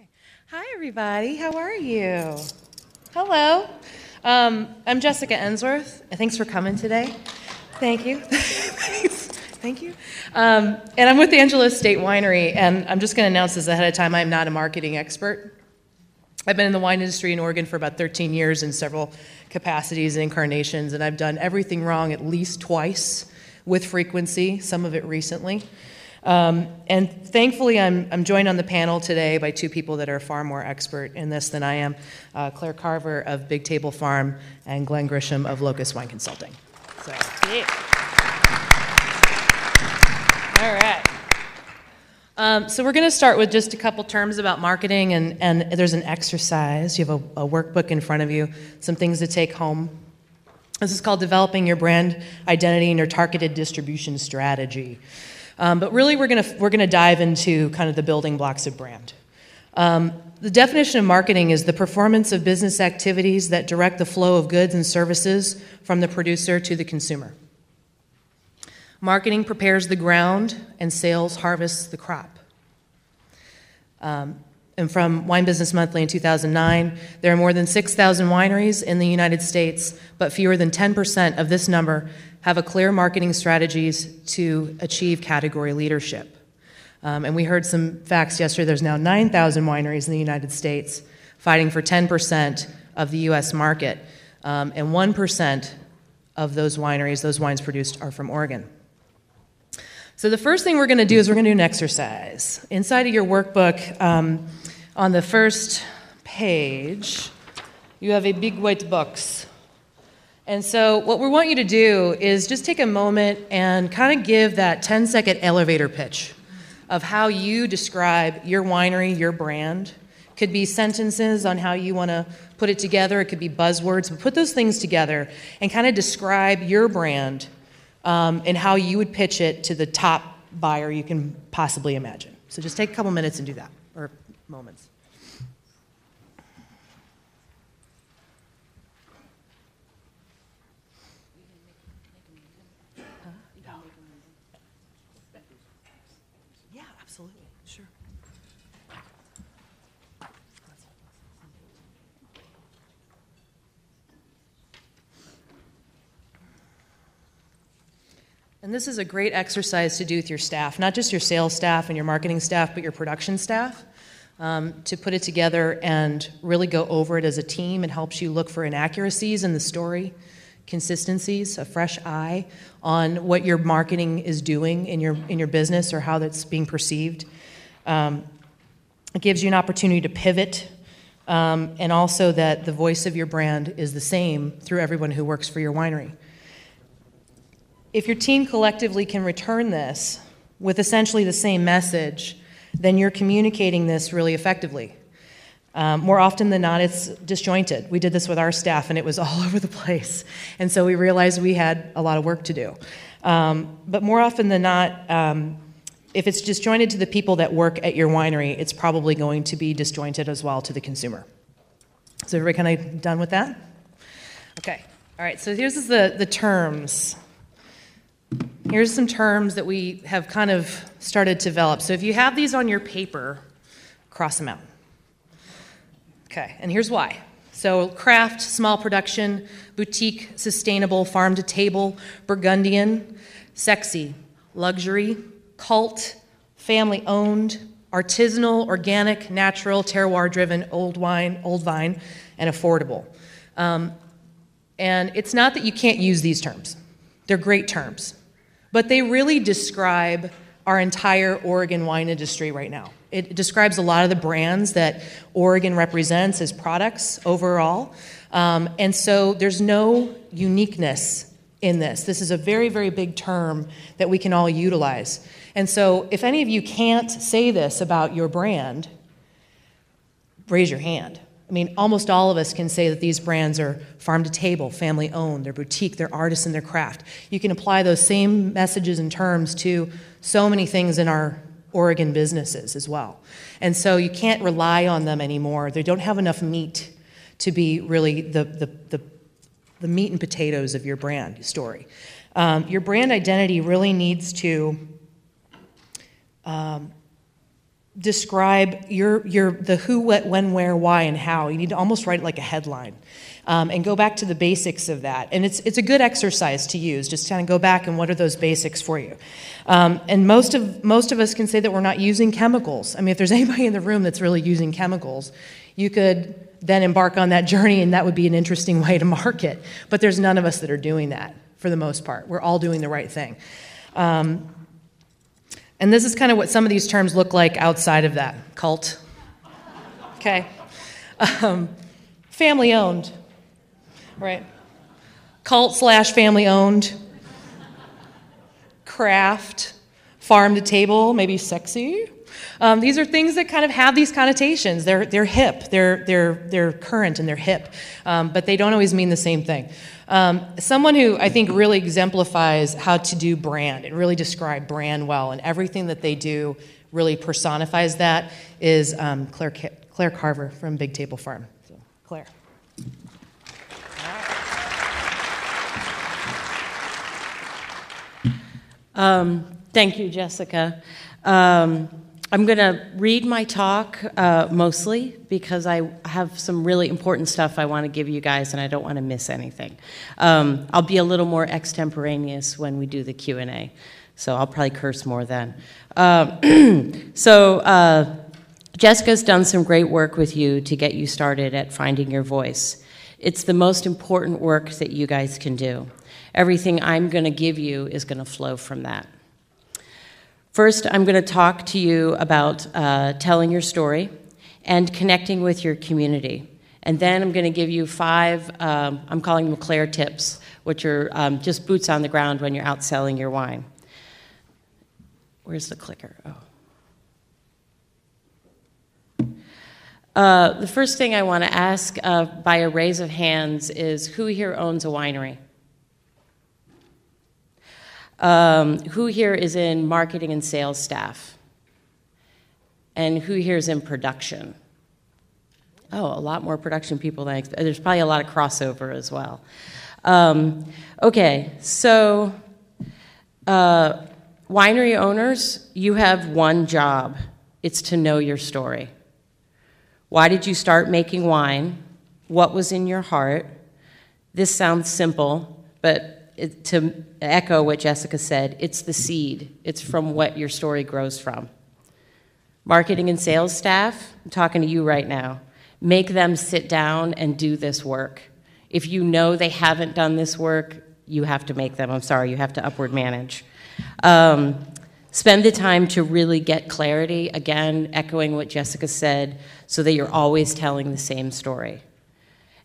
Okay. Hi, everybody. How are you? Hello. I'm Jessica Ensworth. Thanks for coming today. Thank you. Thank you. And I'm with Angelo Estate Winery, and I'm just going to announce this ahead of time. I'm not a marketing expert. I've been in the wine industry in Oregon for about 13 years in several capacities and incarnations, and I've done everything wrong at least twice with frequency, some of it recently. And thankfully, I'm joined on the panel today by two people that are far more expert in this than I am, Claire Carver of Big Table Farm and Glenn Grisham of Locust Wine Consulting. So, yeah. All right. So we're going to start with just a couple terms about marketing, and there's an exercise. You have a workbook in front of you, some things to take home. This is called Developing Your Brand Identity and Your Targeted Distribution Strategy. But really, we're going to dive into kind of the building blocks of brand. The definition of marketing is the performance of business activities that direct the flow of goods and services from the producer to the consumer. Marketing prepares the ground, and sales harvests the crop. And from Wine Business Monthly in 2009, there are more than 6,000 wineries in the United States, but fewer than 10% of this number have a clear marketing strategies to achieve category leadership. And we heard some facts yesterday. There's now 9,000 wineries in the United States fighting for 10% of the U.S. market, and 1% of those wineries, those wines produced, are from Oregon. So the first thing we're going to do is we're going to do an exercise. Inside of your workbook, on the first page, you have a big white box. And so what we want you to do is just take a moment and kind of give that 10-second elevator pitch of how you describe your winery, your brand. Could be sentences on how you want to put it together. It could be buzzwords. But put those things together and kind of describe your brand and how you would pitch it to the top buyer you can possibly imagine. So just take a couple minutes and do that, or moments. Yeah, absolutely, sure. And this is a great exercise to do with your staff, not just your sales staff and your marketing staff, but your production staff, to put it together and really go over it as a team. It helps you look for inaccuracies in the story, consistencies, a fresh eye on what your marketing is doing in your business or how that's being perceived. It gives you an opportunity to pivot, and also that the voice of your brand is the same through everyone who works for your winery. If your team collectively can return this with essentially the same message, then you're communicating this really effectively. More often than not, it's disjointed. We did this with our staff, and it was all over the place. And so we realized we had a lot of work to do. But more often than not, if it's disjointed to the people that work at your winery, it's probably going to be disjointed as well to the consumer. So everybody kind of done with that? Okay. All right. So here's the terms. Here's some terms that we have kind of started to develop. So if you have these on your paper, cross them out. Okay, and here's why. So craft, small production, boutique, sustainable, farm to table, Burgundian, sexy, luxury, cult, family owned, artisanal, organic, natural, terroir driven, old vine, and affordable. And it's not that you can't use these terms. They're great terms. But they really describe our entire Oregon wine industry right now. It describes a lot of the brands that Oregon represents as products overall. And so there's no uniqueness in this. This is a very, very big term that we can all utilize. And so if any of you can't say this about your brand, raise your hand. I mean, almost all of us can say that these brands are farm to table, family owned, they're boutique, they're artists in their craft. You can apply those same messages and terms to so many things in our Oregon businesses as well. And so you can't rely on them anymore. They don't have enough meat to be really the meat and potatoes of your brand story. Your brand identity really needs to describe the who, what, when, where, why, and how. You need to almost write it like a headline, and go back to the basics of that. And it's a good exercise to use. Just kind of go back and what are those basics for you. And most of us can say that we're not using chemicals. I mean, if there's anybody in the room that's really using chemicals, you could then embark on that journey, and that would be an interesting way to market. But there's none of us that are doing that for the most part. We're all doing the right thing. And this is kind of what some of these terms look like outside of that. Cult. Okay. Family owned. Right. Cult / family owned. Craft. Farm to table, maybe sexy. These are things that kind of have these connotations. They're hip, they're current, and they're hip, but they don't always mean the same thing. Someone who I think really exemplifies how to do brand and really describe brand well, and everything that they do really personifies that, is Claire Carver from Big Table Farm. So, Claire. Thank you, Jessica. I'm going to read my talk mostly because I have some really important stuff I want to give you guys, and I don't want to miss anything. I'll be a little more extemporaneous when we do the Q&A, so I'll probably curse more then. Jessica's done some great work with you to get you started at finding your voice. It's the most important work that you guys can do. Everything I'm going to give you is going to flow from that. First, I'm going to talk to you about telling your story and connecting with your community. And then I'm going to give you 5, I'm calling them Claire tips, which are just boots on the ground when you're out selling your wine. Where's the clicker? Oh. The first thing I want to ask by a raise of hands is, who here owns a winery? Who here is in marketing and sales staff? And who here is in production? Oh, a lot more production people than I expected. There's probably a lot of crossover as well. Okay, so winery owners, you have one job. It's to know your story. Why did you start making wine? What was in your heart? This sounds simple, but to echo what Jessica said, it's the seed. It's from what your story grows from. Marketing and sales staff, I'm talking to you right now. Make them sit down and do this work. If you know they haven't done this work, you have to make them. I'm sorry, you have to upward manage. Spend the time to really get clarity, again, echoing what Jessica said, so that you're always telling the same story.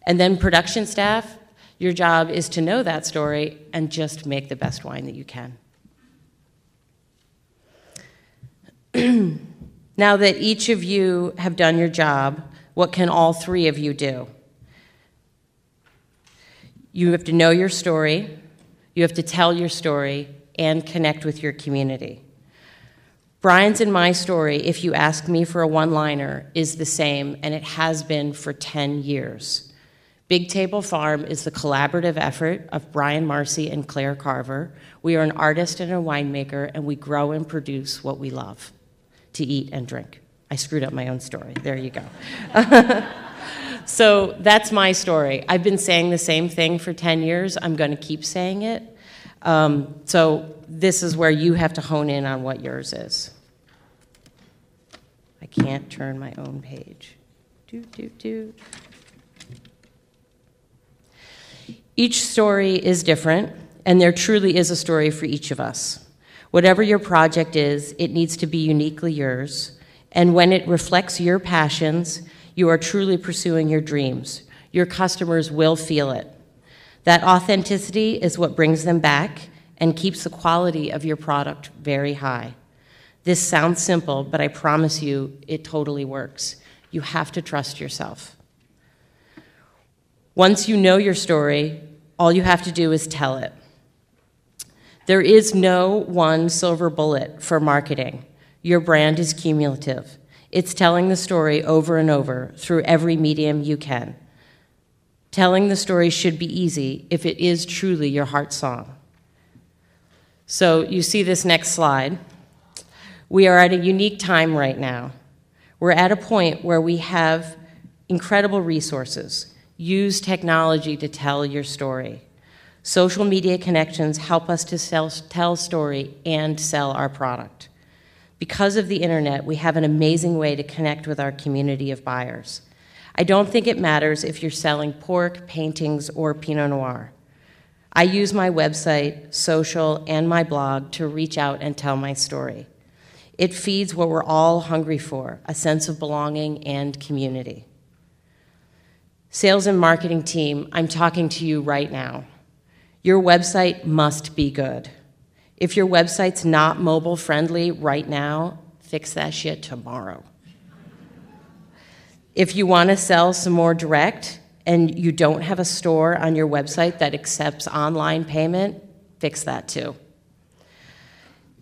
And then production staff, your job is to know that story and just make the best wine that you can. Now that each of you have done your job, what can all 3 of you do? You have to know your story, you have to tell your story, and connect with your community. Brian's and my story, if you ask me for a one-liner, is the same, and it has been for 10 years. Big Table Farm is the collaborative effort of Brian Marcy and Claire Carver. We are an artist and a winemaker, and we grow and produce what we love to eat and drink. I screwed up my own story. There you go. So that's my story. I've been saying the same thing for 10 years. I'm going to keep saying it. So this is where you have to hone in on what yours is. I can't turn my own page. Each story is different, and there truly is a story for each of us. Whatever your project is, it needs to be uniquely yours, and when it reflects your passions, you are truly pursuing your dreams. Your customers will feel it. That authenticity is what brings them back and keeps the quality of your product very high. This sounds simple, but I promise you, it totally works. You have to trust yourself. Once you know your story, all you have to do is tell it. There is no one silver bullet for marketing. Your brand is cumulative. It's telling the story over and over through every medium you can. Telling the story should be easy if it is truly your heart song. So you see this next slide. We are at a unique time right now. We're at a point where we have incredible resources. Use technology to tell your story. Social media connections help us to tell story and sell our product. Because of the internet, we have an amazing way to connect with our community of buyers. I don't think it matters if you're selling pork, paintings, or Pinot Noir. I use my website, social, and my blog to reach out and tell my story. It feeds what we're all hungry for, a sense of belonging and community. Sales and marketing team, I'm talking to you right now. Your website must be good. If your website's not mobile friendly right now, fix that shit tomorrow. If you want to sell some more direct and you don't have a store on your website that accepts online payment, fix that too.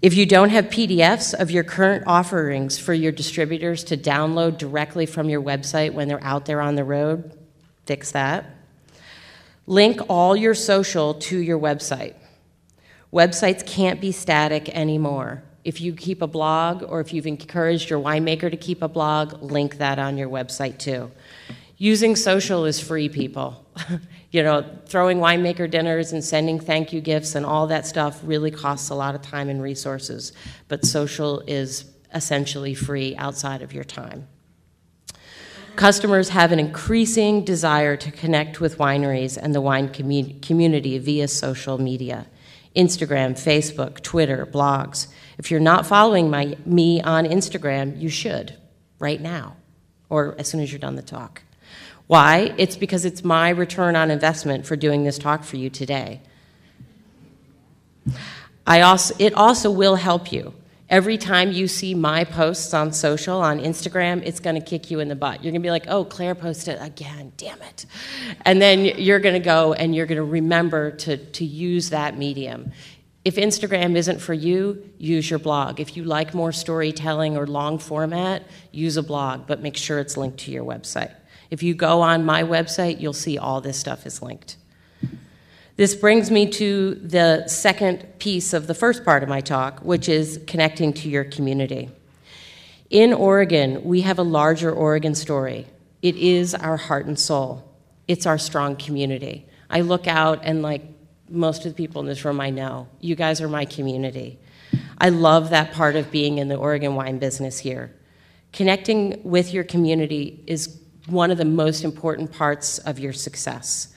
If you don't have PDFs of your current offerings for your distributors to download directly from your website when they're out there on the road, fix that. Link all your social to your website. Websites can't be static anymore. If you keep a blog or if you've encouraged your winemaker to keep a blog, link that on your website too. Using social is free, people. Throwing winemaker dinners and sending thank you gifts and all that stuff really costs a lot of time and resources, but social is essentially free outside of your time. Customers have an increasing desire to connect with wineries and the wine community via social media. Instagram, Facebook, Twitter, blogs. If you're not following me on Instagram, you should, right now, or as soon as you're done the talk. Why? It's because it's my return on investment for doing this talk for you today. It also will help you. Every time you see my posts on social, on Instagram, it's going to kick you in the butt. You're going to be like, oh, Claire posted again, damn it. And then you're going to go and you're going to remember to use that medium. If Instagram isn't for you, use your blog. If you like more storytelling or long format, use a blog, but make sure it's linked to your website. If you go on my website, you'll see all this stuff is linked. This brings me to the second piece of the first part of my talk, which is connecting to your community. In Oregon, we have a larger Oregon story. It is our heart and soul. It's our strong community. I look out and like most of the people in this room I know, you guys are my community. I love that part of being in the Oregon wine business here. Connecting with your community is one of the most important parts of your success.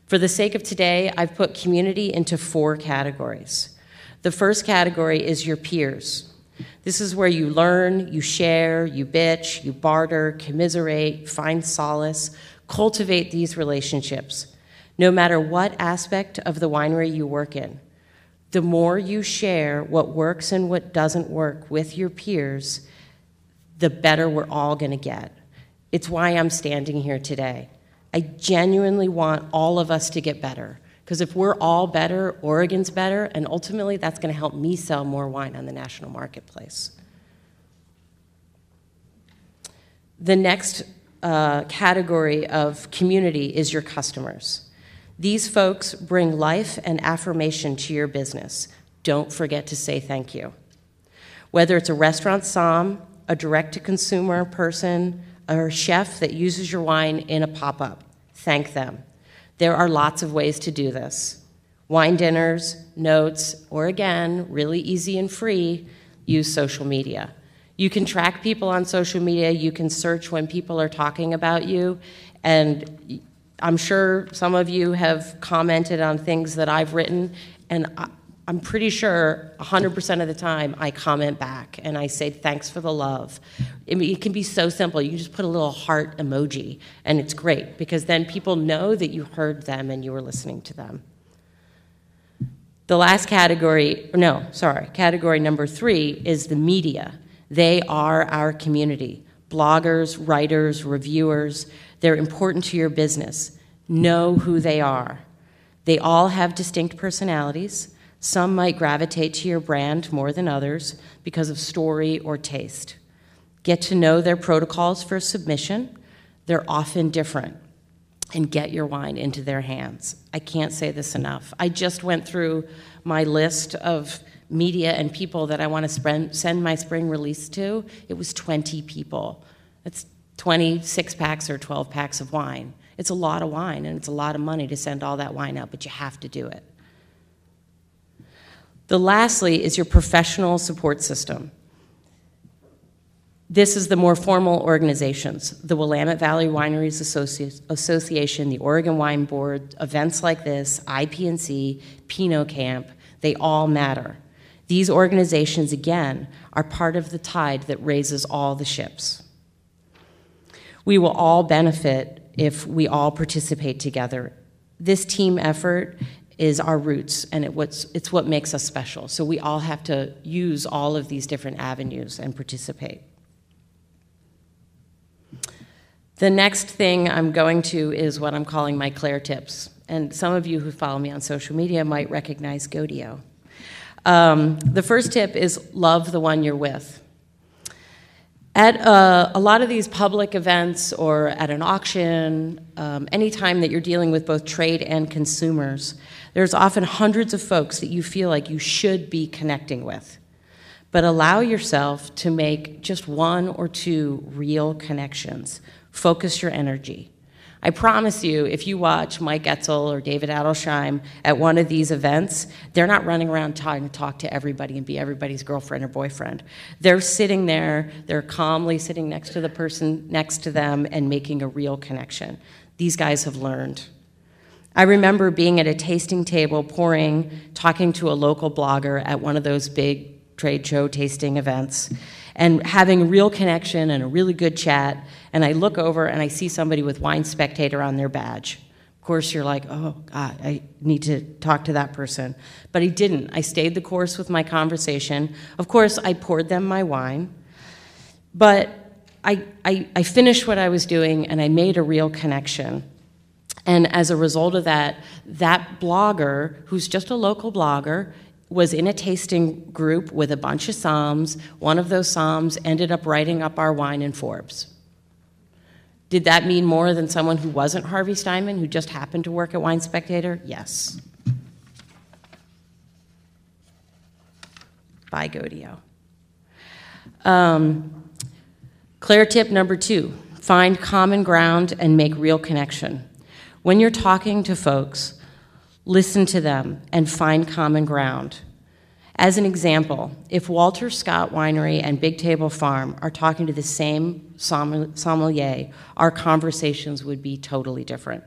For the sake of today, I've put community into 4 categories. The first category is your peers. This is where you learn, you share, you bitch, you barter, commiserate, find solace, cultivate these relationships. No matter what aspect of the winery you work in, the more you share what works and what doesn't work with your peers, the better we're all going to get. It's why I'm standing here today. I genuinely want all of us to get better, because if we're all better, Oregon's better, and ultimately that's going to help me sell more wine on the national marketplace. The next category of community is your customers. These folks bring life and affirmation to your business. Don't forget to say thank you. Whether it's a restaurant somm, a direct-to-consumer person, or a chef that uses your wine in a pop-up, thank them. There are lots of ways to do this. Wine dinners, notes, or again, really easy and free, use social media. You can track people on social media, you can search when people are talking about you, and I'm sure some of you have commented on things that I've written, and I'm pretty sure 100% of the time I comment back and I say thanks for the love. It can be so simple. You just put a little heart emoji and it's great because then people know that you heard them and you were listening to them. The last category number 3 is the media. They are our community. Bloggers, writers, reviewers, they're important to your business. Know who they are. They all have distinct personalities. Some might gravitate to your brand more than others because of story or taste. Get to know their protocols for submission. They're often different. And get your wine into their hands. I can't say this enough. I just went through my list of media and people that I want to send my spring release to. It was 20 people. It's 26 packs or 12 packs of wine. It's a lot of wine, and it's a lot of money to send all that wine out, but you have to do it. The lastly is your professional support system. This is the more formal organizations, the Willamette Valley Wineries Association, the Oregon Wine Board, events like this, IPNC, Pinot Camp, they all matter. These organizations, again, are part of the tide that raises all the ships. We will all benefit if we all participate together. This team effort is our roots, and it's what makes us special. So we all have to use all of these different avenues and participate. The next thing I'm going to is what I'm calling my Claire tips. And some of you who follow me on social media might recognize Godio. The first tip is love the one you're with. At a lot of these public events or at an auction, anytime that you're dealing with both trade and consumers, there's often hundreds of folks that you feel like you should be connecting with. But allow yourself to make just one or two real connections. Focus your energy. I promise you, if you watch Mike Etzel or David Adelsheim at one of these events, they're not running around trying to talk to everybody and be everybody's girlfriend or boyfriend. They're sitting there, they're calmly sitting next to the person next to them and making a real connection. These guys have learned. I remember being at a tasting table pouring, talking to a local blogger at one of those big trade show tasting events, and having a real connection and a really good chat, and I look over and I see somebody with Wine Spectator on their badge. Of course, you're like, oh, God, I need to talk to that person. But I didn't. I stayed the course with my conversation. Of course, I poured them my wine, but I finished what I was doing, and I made a real connection. And as a result of that, that blogger, who's just a local blogger, was in a tasting group with a bunch of somms. One of those somms ended up writing up our wine in Forbes. Did that mean more than someone who wasn't Harvey Steinman, who just happened to work at Wine Spectator? Yes. Bye, Godio. Claire tip number 2, find common ground and make real connection. When you're talking to folks, listen to them and find common ground. As an example, if Walter Scott Winery and Big Table Farm are talking to the same sommelier, our conversations would be totally different.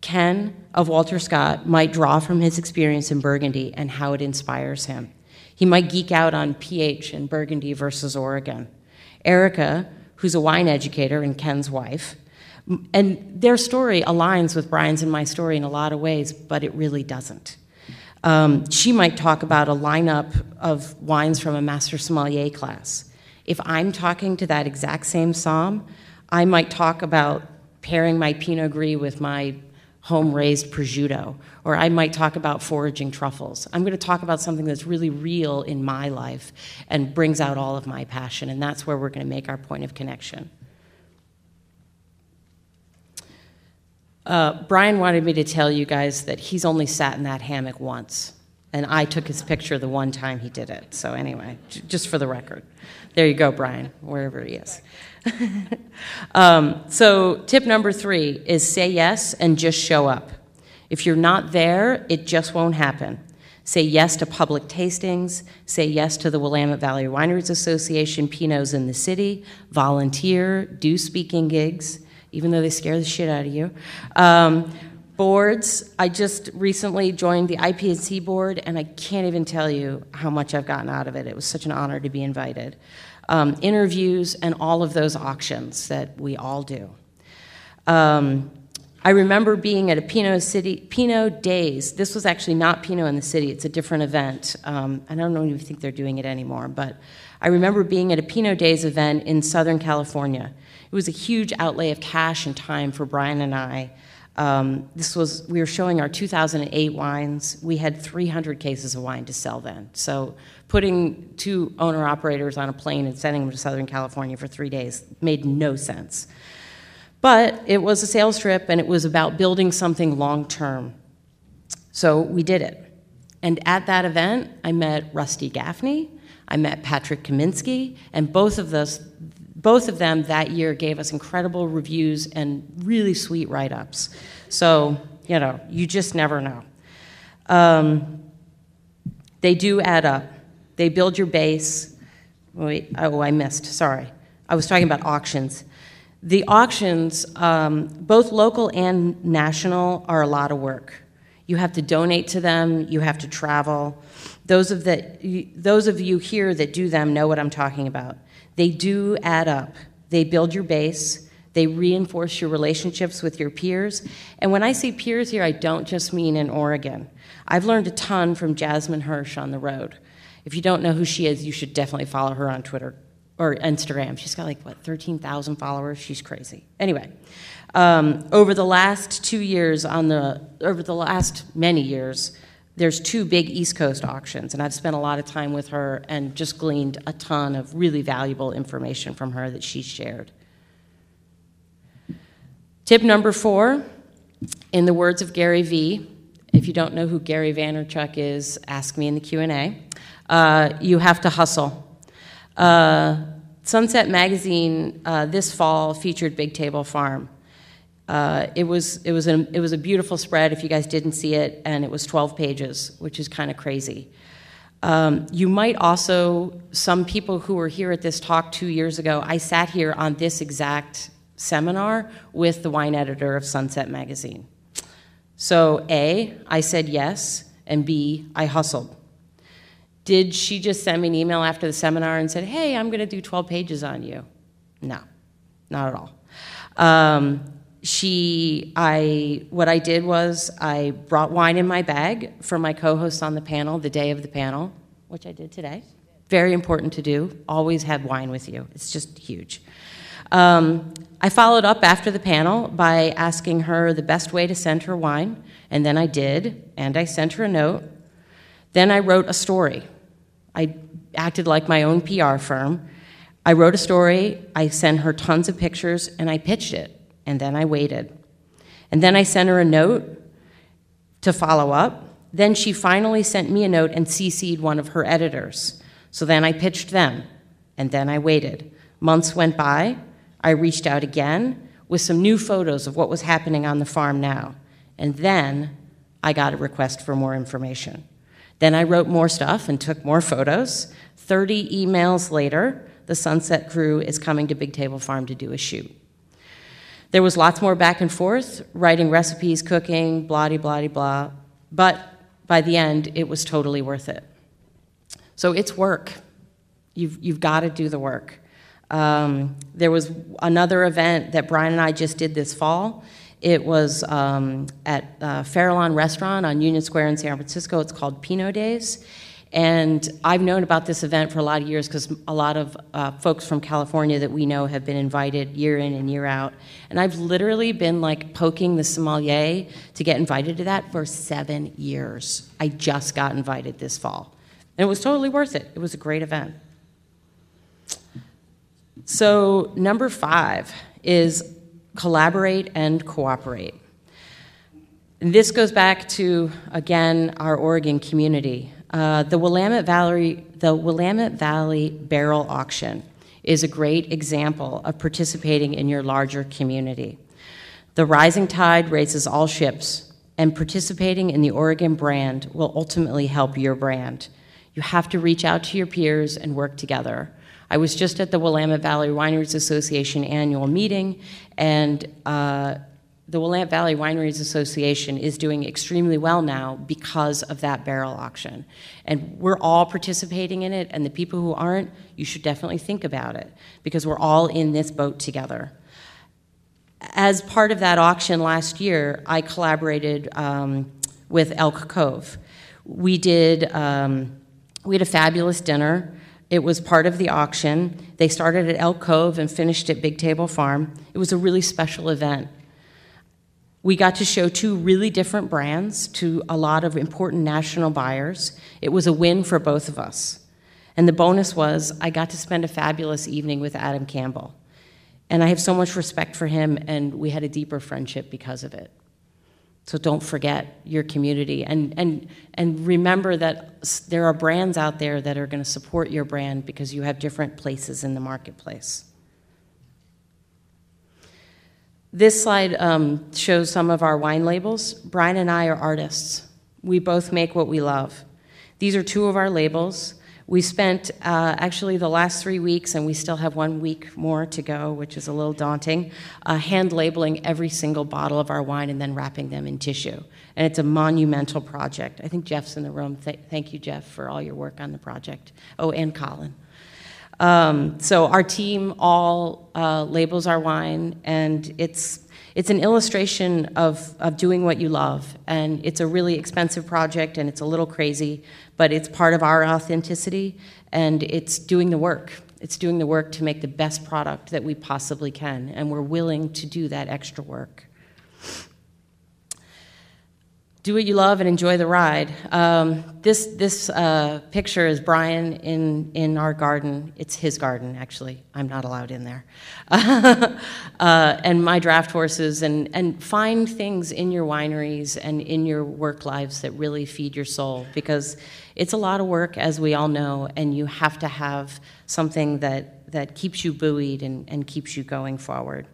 Ken of Walter Scott might draw from his experience in Burgundy and how it inspires him. He might geek out on pH in Burgundy versus Oregon. Erica, who's a wine educator and Ken's wife, and their story aligns with Brian's and my story in a lot of ways, but it really doesn't. She might talk about a lineup of wines from a master sommelier class. If I'm talking to that exact same somm, I might talk about pairing my Pinot Gris with my home-raised prosciutto, or I might talk about foraging truffles. I'm going to talk about something that's really real in my life and brings out all of my passion, and that's where we're going to make our point of connection. Brian wanted me to tell you guys that he's only sat in that hammock once, and I took his picture the one time he did it. So anyway, just for the record. There you go, Brian, wherever he is. So tip number 3 is say yes and just show up. If you're not there, it just won't happen. Say yes to public tastings, say yes to the Willamette Valley Wineries Association Pinots in the city, volunteer, do speaking gigs, even though they scare the shit out of you. Boards, I just recently joined the IPNC board, and I can't even tell you how much I've gotten out of it. It was such an honor to be invited. Interviews and all of those auctions that we all do. I remember being at a Pinot Days. This was actually not Pinot in the City. It's a different event. I don't even think they're doing it anymore, but I remember being at a Pinot Days event in Southern California. It was a huge outlay of cash and time for Brian and I. We were showing our 2008 wines. We had 300 cases of wine to sell then. So putting 2 owner-operators on a plane and sending them to Southern California for 3 days made no sense. But it was a sales trip, and it was about building something long-term. So we did it. And at that event, I met Rusty Gaffney, I met Patrick Kaminsky, and both of both of them that year gave us incredible reviews and really sweet write-ups. So, you know, you just never know. They do add up. They build your base. Wait, oh, I missed, sorry. I was talking about auctions. The auctions, both local and national, are a lot of work. You have to donate to them, you have to travel. Those of you here that do them know what I'm talking about. They do add up. They build your base, they reinforce your relationships with your peers. And when I say peers here, I don't just mean in Oregon. I've learned a ton from Jasmine Hirsch on the road. If you don't know who she is, you should definitely follow her on Twitter or Instagram. She's got like, what, 13,000 followers? She's crazy. Anyway, over the last 2 years, over the last many years, there's 2 big East Coast auctions, and I've spent a lot of time with her and just gleaned a ton of really valuable information from her that she shared. Tip number 4, in the words of Gary Vee, if you don't know who Gary Vaynerchuk is, ask me in the Q&A. You have to hustle. Sunset Magazine this fall featured Big Table Farm. It was a beautiful spread if you guys didn't see it, and it was 12 pages, which is kind of crazy. You might also, some people who were here at this talk 2 years ago, I sat here on this exact seminar with the wine editor of Sunset Magazine. So A, I said yes, and B, I hustled. Did she just send me an email after the seminar and said, hey, I'm going to do 12 pages on you? No, not at all. What I did was I brought wine in my bag for my co-hosts on the panel the day of the panel, which I did today. Very important to do. Always have wine with you. It's just huge. I followed up after the panel by asking her the best way to send her wine, and then I did, and I sent her a note. Then I wrote a story. I acted like my own PR firm. I wrote a story, I sent her tons of pictures, and I pitched it, and then I waited. And then I sent her a note to follow up. Then she finally sent me a note and CC'd one of her editors. So then I pitched them, and then I waited. Months went by. I reached out again with some new photos of what was happening on the farm now. And then I got a request for more information. Then I wrote more stuff and took more photos. 30 emails later, the Sunset crew is coming to Big Table Farm to do a shoot. There was lots more back and forth, writing recipes, cooking, blah-de-blah-de-blah. But by the end, it was totally worth it. So it's work. You've got to do the work. There was another event that Brian and I just did this fall. It was at Farallon Restaurant on Union Square in San Francisco. It's called Pinot Days. And I've known about this event for a lot of years because a lot of folks from California that we know have been invited year in and year out. And I've literally been like poking the sommelier to get invited to that for 7 years. I just got invited this fall. And it was totally worth it. It was a great event. So number 5 is collaborate and cooperate. And this goes back to, again, our Oregon community. The Willamette Valley Barrel Auction is a great example of participating in your larger community. The rising tide raises all ships, and participating in the Oregon brand will ultimately help your brand. You have to reach out to your peers and work together. I was just at the Willamette Valley Wineries Association annual meeting, and the Willamette Valley Wineries Association is doing extremely well now because of that barrel auction. And we're all participating in it, and the people who aren't, you should definitely think about it, because we're all in this boat together. As part of that auction last year, I collaborated with Elk Cove. We had a fabulous dinner. It was part of the auction. They started at Elk Cove and finished at Big Table Farm. It was a really special event. We got to show 2 really different brands to a lot of important national buyers. It was a win for both of us. And the bonus was I got to spend a fabulous evening with Adam Campbell. And I have so much respect for him, and we had a deeper friendship because of it. So don't forget your community, and remember that there are brands out there that are going to support your brand because you have different places in the marketplace. This slide shows some of our wine labels. Brian and I are artists. We both make what we love. These are two of our labels. We spent actually the last 3 weeks, and we still have 1 week more to go, which is a little daunting, hand labeling every single bottle of our wine and then wrapping them in tissue. And it's a monumental project. I think Jeff's in the room. Thank you, Jeff, for all your work on the project. Oh, and Colin. So our team all labels our wine, and it's an illustration of doing what you love. And it's a really expensive project, and it's a little crazy, but it's part of our authenticity, and it's doing the work. It's doing the work to make the best product that we possibly can, and we're willing to do that extra work. Do what you love and enjoy the ride. This picture is Brian in our garden. It's his garden, actually. I'm not allowed in there. And my draft horses, and find things in your wineries and in your work lives that really feed your soul, because it's a lot of work, as we all know, and you have to have something that keeps you buoyed and keeps you going forward.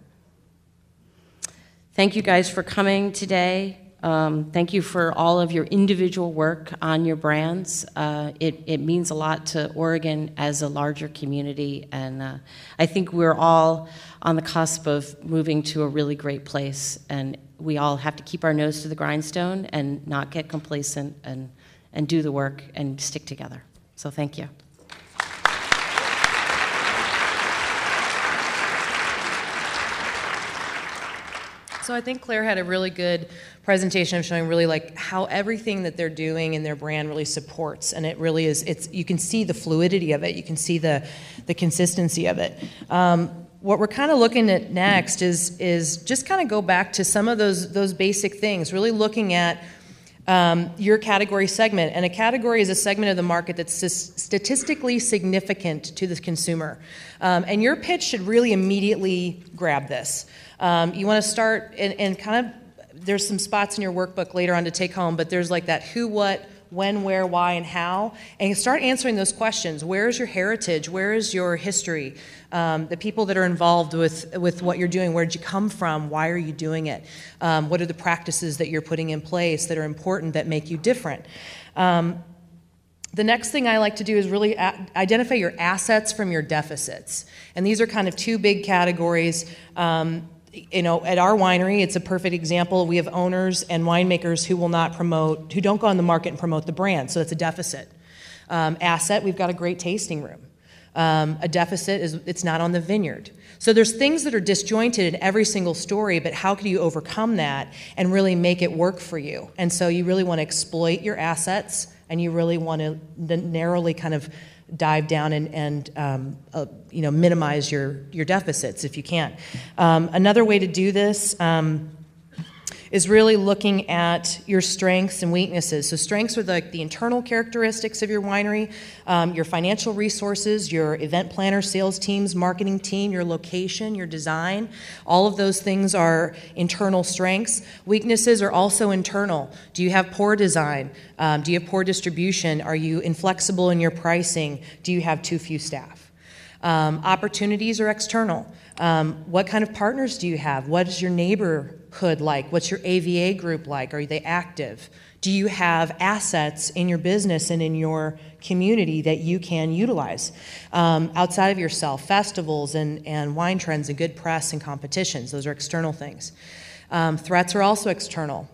Thank you guys for coming today. Thank you for all of your individual work on your brands. It means a lot to Oregon as a larger community, and I think we're all on the cusp of moving to a really great place, and we all have to keep our nose to the grindstone and not get complacent and do the work and stick together. So thank you. So I think Claire had a really good presentation of showing really like how everything that they're doing in their brand really supports, and it really is, you can see the fluidity of it, you can see the consistency of it. What we're kind of looking at next is just kind of go back to some of those basic things, really looking at your category segment. And a category is a segment of the market that's statistically significant to the consumer. And your pitch should really immediately grab this. You want to start and kind of, there's some spots in your workbook later on to take home, but there's like that who, what, when, where, why, and how. And you start answering those questions. Where is your heritage? Where is your history? The people that are involved with what you're doing, where did you come from? Why are you doing it? What are the practices that you're putting in place that are important, that make you different? The next thing I like to do is really identify your assets from your deficits. And these are kind of two big categories. At our winery, it's a perfect example. We have owners and winemakers who don't go on the market and promote the brand, so that's a deficit. Asset, we've got a great tasting room. A deficit is it's not on the vineyard. So there's things that are disjointed in every single story, but how can you overcome that and really make it work for you? And so you really want to exploit your assets, and you really want to narrowly kind of dive down and minimize your deficits if you can. Another way to do this is really looking at your strengths and weaknesses. So strengths are like the internal characteristics of your winery, your financial resources, your event planner, sales teams, marketing team, your location, your design. All of those things are internal strengths. Weaknesses are also internal. Do you have poor design? Do you have poor distribution? Are you inflexible in your pricing? Do you have too few staff? Opportunities are external. What kind of partners do you have? What is your neighborhood like? What's your AVA group like? Are they active? Do you have assets in your business and in your community that you can utilize? Outside of yourself, festivals and wine trends and good press and competitions, those are external things. Threats are also external.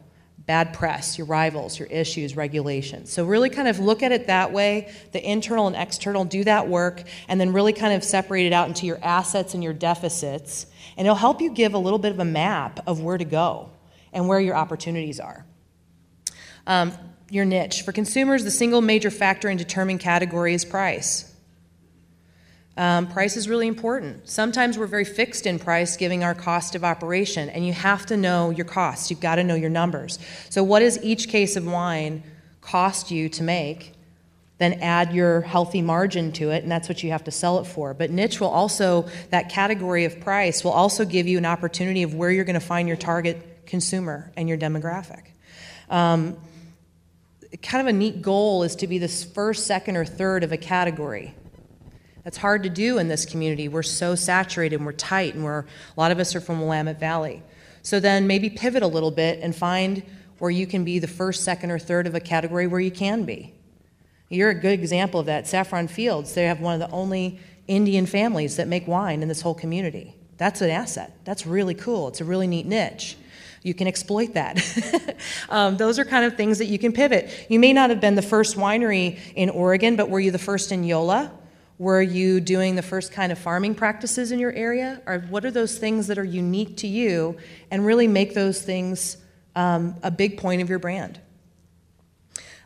Bad press, your rivals, your issues, regulations. So really kind of look at it that way, the internal and external, do that work, and then really kind of separate it out into your assets and your deficits, and it'll help you give a little bit of a map of where to go and where your opportunities are. Your niche. For consumers, the single major factor in determining category is price. Price is really important. Sometimes we're very fixed in price, giving our cost of operation, and you have to know your costs. You've got to know your numbers. So what does each case of wine cost you to make? Then add your healthy margin to it, and that's what you have to sell it for. But niche will also, that category of price will also give you an opportunity of where you're going to find your target consumer and your demographic. Kind of a neat goal is to be the first, second, or third of a category. That's hard to do in this community. We're so saturated and we're tight, and a lot of us are from Willamette Valley. So then maybe pivot a little bit and find where you can be the first, second, or third of a category where you can be. You're a good example of that. Saffron Fields, they have one of the only Indian families that make wine in this whole community. That's an asset. That's really cool. It's a really neat niche. You can exploit that. Those are kind of things that you can pivot. You may not have been the first winery in Oregon, but were you the first in Yola? Were you doing the first kind of farming practices in your area? Or what are those things that are unique to you, and really make those things a big point of your brand?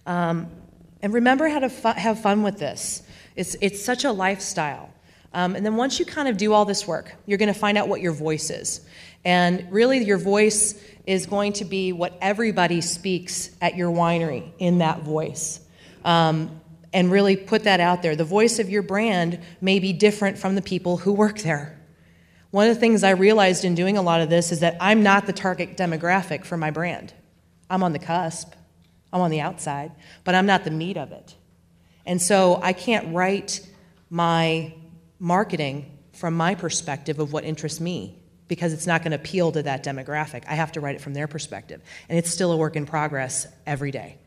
And remember how to have fun with this. It's such a lifestyle. And then once you kind of do all this work, you're going to find out what your voice is. And really, your voice is going to be what everybody speaks at your winery in that voice. And really put that out there. The voice of your brand may be different from the people who work there. One of the things I realized in doing a lot of this is that I'm not the target demographic for my brand. I'm on the cusp. I'm on the outside, but I'm not the meat of it. And so I can't write my marketing from my perspective of what interests me, because it's not going to appeal to that demographic. I have to write it from their perspective. And it's still a work in progress every day,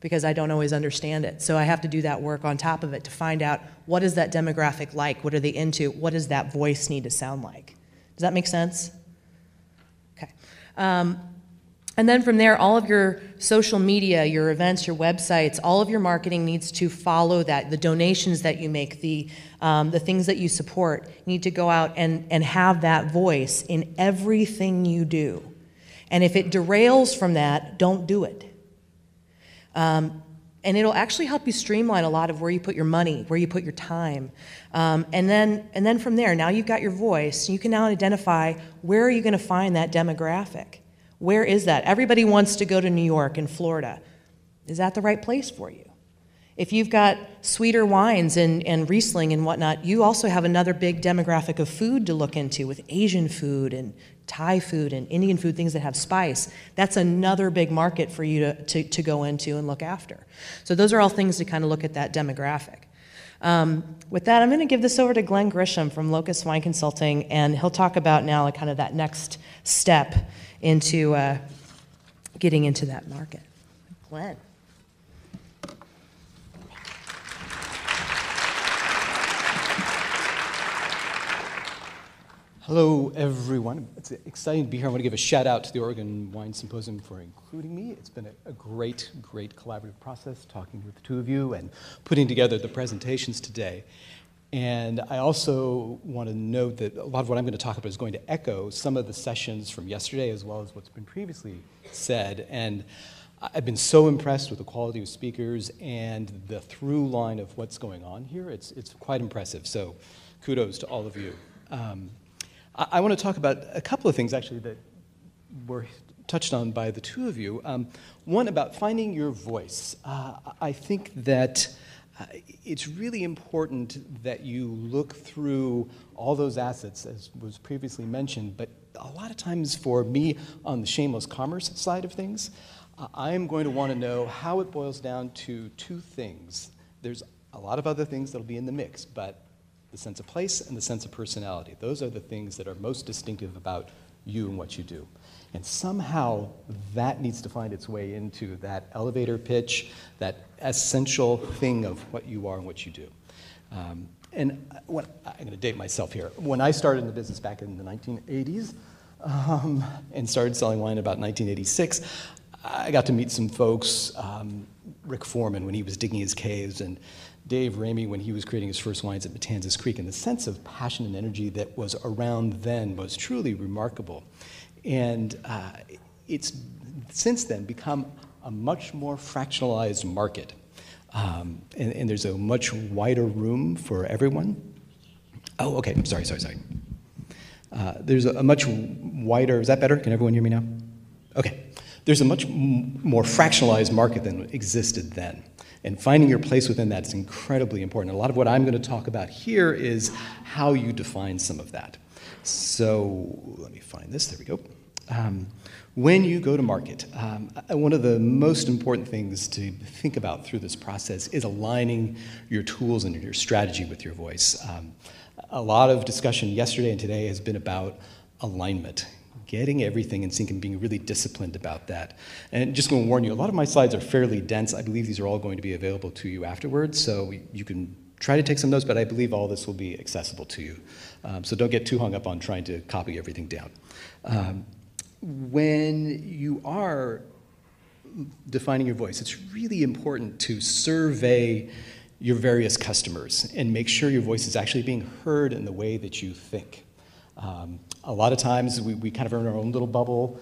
because I don't always understand it. So I have to do that work on top of it to find out, what is that demographic like? What are they into? What does that voice need to sound like? Does that make sense? Okay. And then from there, all of your social media, your events, your websites, all of your marketing needs to follow that. The donations that you make, the things that you support, need to go out and have that voice in everything you do. And if it derails from that, don't do it. And it'll actually help you streamline a lot of where you put your money, where you put your time. And then from there, now you've got your voice, you can now identify, where are you going to find that demographic? Where is that? Everybody wants to go to New York and Florida. Is that the right place for you? If you've got sweeter wines and Riesling and whatnot, you also have another big demographic of food to look into, with Asian food and Thai food and Indian food, things that have spice. That's another big market for you to go into and look after. So those are all things to kind of look at that demographic. With that, I'm going to give this over to Glenn Grisham from Locust Wine Consulting, and he'll talk about now kind of that next step into getting into that market. Glenn. Hello, everyone. It's exciting to be here. I want to give a shout out to the Oregon Wine Symposium for including me. It's been a great, great collaborative process talking with the two of you and putting together the presentations today. And I also want to note that a lot of what I'm going to talk about is going to echo some of the sessions from yesterday, as well as what's been previously said. And I've been so impressed with the quality of speakers and the through line of what's going on here. It's quite impressive. So kudos to all of you. I want to talk about a couple of things, actually, that were touched on by the two of you. One, about finding your voice. I think that it's really important that you look through all those assets, as was previously mentioned, but a lot of times for me, on the shameless commerce side of things, I'm going to want to know how it boils down to two things. There's a lot of other things that'll be in the mix, but the sense of place and the sense of personality. Those are the things that are most distinctive about you and what you do. And somehow that needs to find its way into that elevator pitch, that essential thing of what you are and what you do. And I'm going to date myself here. When I started in the business back in the 1980s and started selling wine about 1986, I got to meet some folks, Rick Foreman when he was digging his caves, and Dave Ramey when he was creating his first wines at Matanzas Creek, and the sense of passion and energy that was around then was truly remarkable. And it's since then become a much more fractionalized market. And there's a much wider room for everyone. Oh, okay, sorry. There's a much wider, is that better? Can everyone hear me now? Okay. There's a much more fractionalized market than existed then. And finding your place within that is incredibly important. A lot of what I'm going to talk about here is how you define some of that. So let me find this. There we go. When you go to market, one of the most important things to think about through this process is aligning your tools and your strategy with your voice. A lot of discussion yesterday and today has been about alignment, getting everything in sync and being really disciplined about that. And just going to warn you, a lot of my slides are fairly dense. I believe these are all going to be available to you afterwards, so you can try to take some notes, but I believe all this will be accessible to you. So don't get too hung up on trying to copy everything down. When you are defining your voice, it's really important to survey your various customers and make sure your voice is actually being heard in the way that you think. A lot of times we kind of are in our own little bubble,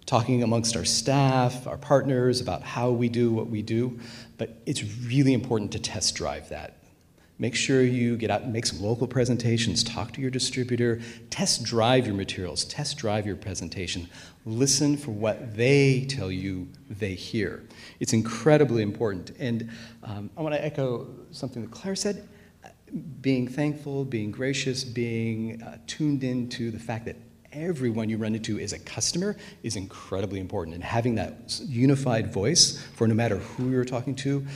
talking amongst our staff, our partners about how we do what we do, but it's really important to test drive that. Make sure you get out and make some local presentations, talk to your distributor, test drive your materials, test drive your presentation, listen for what they tell you they hear. It's incredibly important. And I want to echo something that Claire said. Being thankful, being gracious, being tuned into the fact that everyone you run into is a customer is incredibly important. And having that unified voice for no matter who you're talking to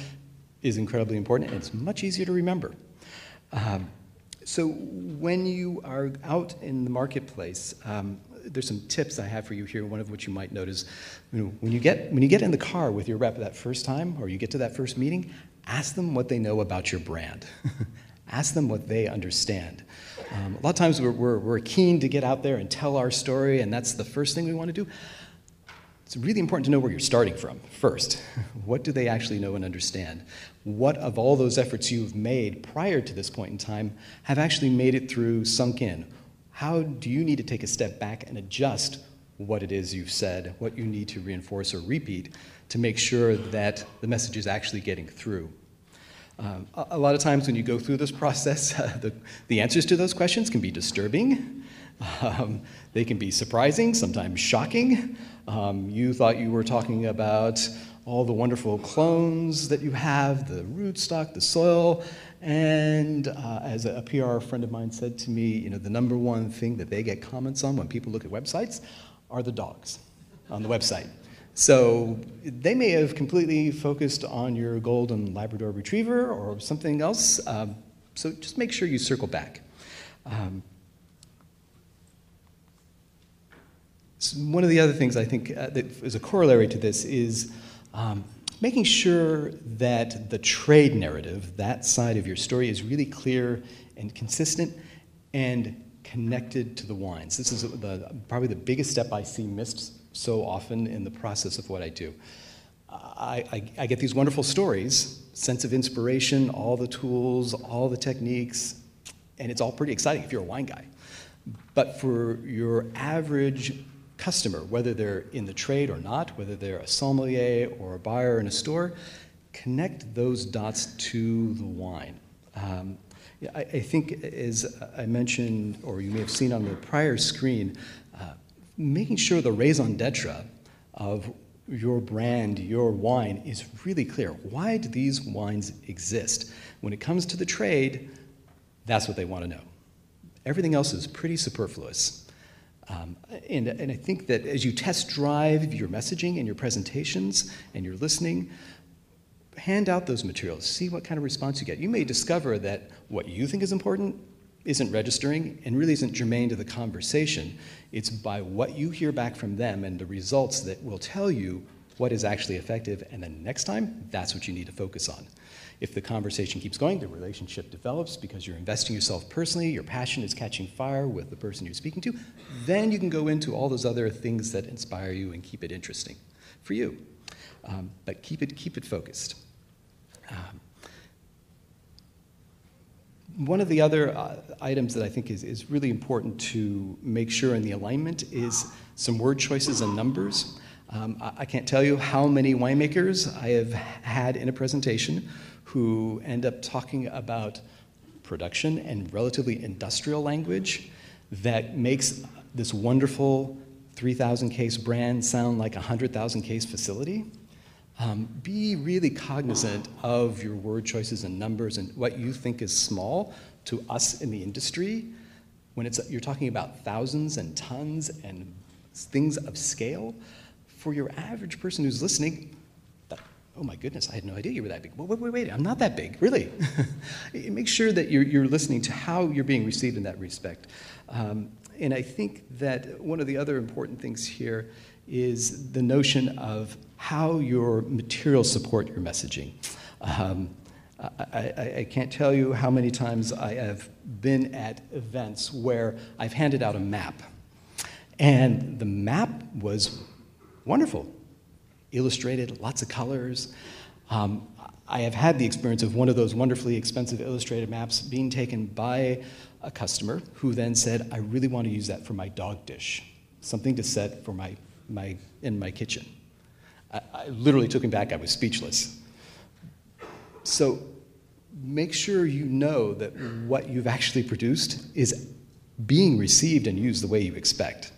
is incredibly important, and it's much easier to remember. So when you are out in the marketplace, there's some tips I have for you here, one of which you might notice. When you get in the car with your rep that first time, or you get to that first meeting, ask them what they know about your brand. Ask them what they understand. A lot of times we're keen to get out there and tell our story, and that's the first thing we want to do. It's really important to know where you're starting from first. What do they actually know and understand? What of all those efforts you've made prior to this point in time have actually made it through, sunk in? How do you need to take a step back and adjust what it is you've said, what you need to reinforce or repeat to make sure that the message is actually getting through? A lot of times when you go through this process, the answers to those questions can be disturbing. They can be surprising, sometimes shocking. You thought you were talking about all the wonderful clones that you have, the rootstock, the soil, and as a PR friend of mine said to me, the number one thing that they get comments on when people look at websites are the dogs on the website. So they may have completely focused on your golden Labrador Retriever or something else, so just make sure you circle back. One of the other things I think that is a corollary to this is making sure that the trade narrative, that side of your story, is really clear and consistent and connected to the wines. This is probably the biggest step I see missed so often in the process of what I do. I get these wonderful stories, sense of inspiration, all the tools, all the techniques, and it's all pretty exciting if you're a wine guy. But for your average customer, whether they're in the trade or not, whether they're a sommelier or a buyer in a store, connect those dots to the wine. I think, as I mentioned, or you may have seen on the prior screen, making sure the raison d'etre of your brand, your wine, is really clear. Why do these wines exist? When it comes to the trade, that's what they want to know. Everything else is pretty superfluous. And I think that as you test drive your messaging and your presentations and your listening, hand out those materials, see what kind of response you get. You may discover that what you think is important isn't registering and really isn't germane to the conversation. It's by what you hear back from them and the results that will tell you what is actually effective, and then next time, that's what you need to focus on. If the conversation keeps going, the relationship develops because you're investing yourself personally, your passion is catching fire with the person you're speaking to, then you can go into all those other things that inspire you and keep it interesting for you. But keep it focused. One of the other items that I think is really important to make sure in the alignment is some word choices and numbers. I can't tell you how many winemakers I have had in a presentation who end up talking about production and relatively industrial language that makes this wonderful 3,000 case brand sound like a 100,000 case facility. Be really cognizant of your word choices and numbers and what you think is small to us in the industry when you're talking about thousands and tons and things of scale, for your average person who's listening, oh my goodness, I had no idea you were that big. Wait, I'm not that big, really. Make sure that you're listening to how you're being received in that respect. And I think that one of the other important things here is the notion of how your materials support your messaging. I can't tell you how many times I have been at events where I've handed out a map, and the map was wonderful, illustrated, lots of colors. I have had the experience of one of those wonderfully expensive illustrated maps being taken by a customer who then said, I really want to use that for my dog dish, something to set for in my kitchen. I literally took him back, I was speechless. So make sure you know that what you've actually produced is being received and used the way you expect.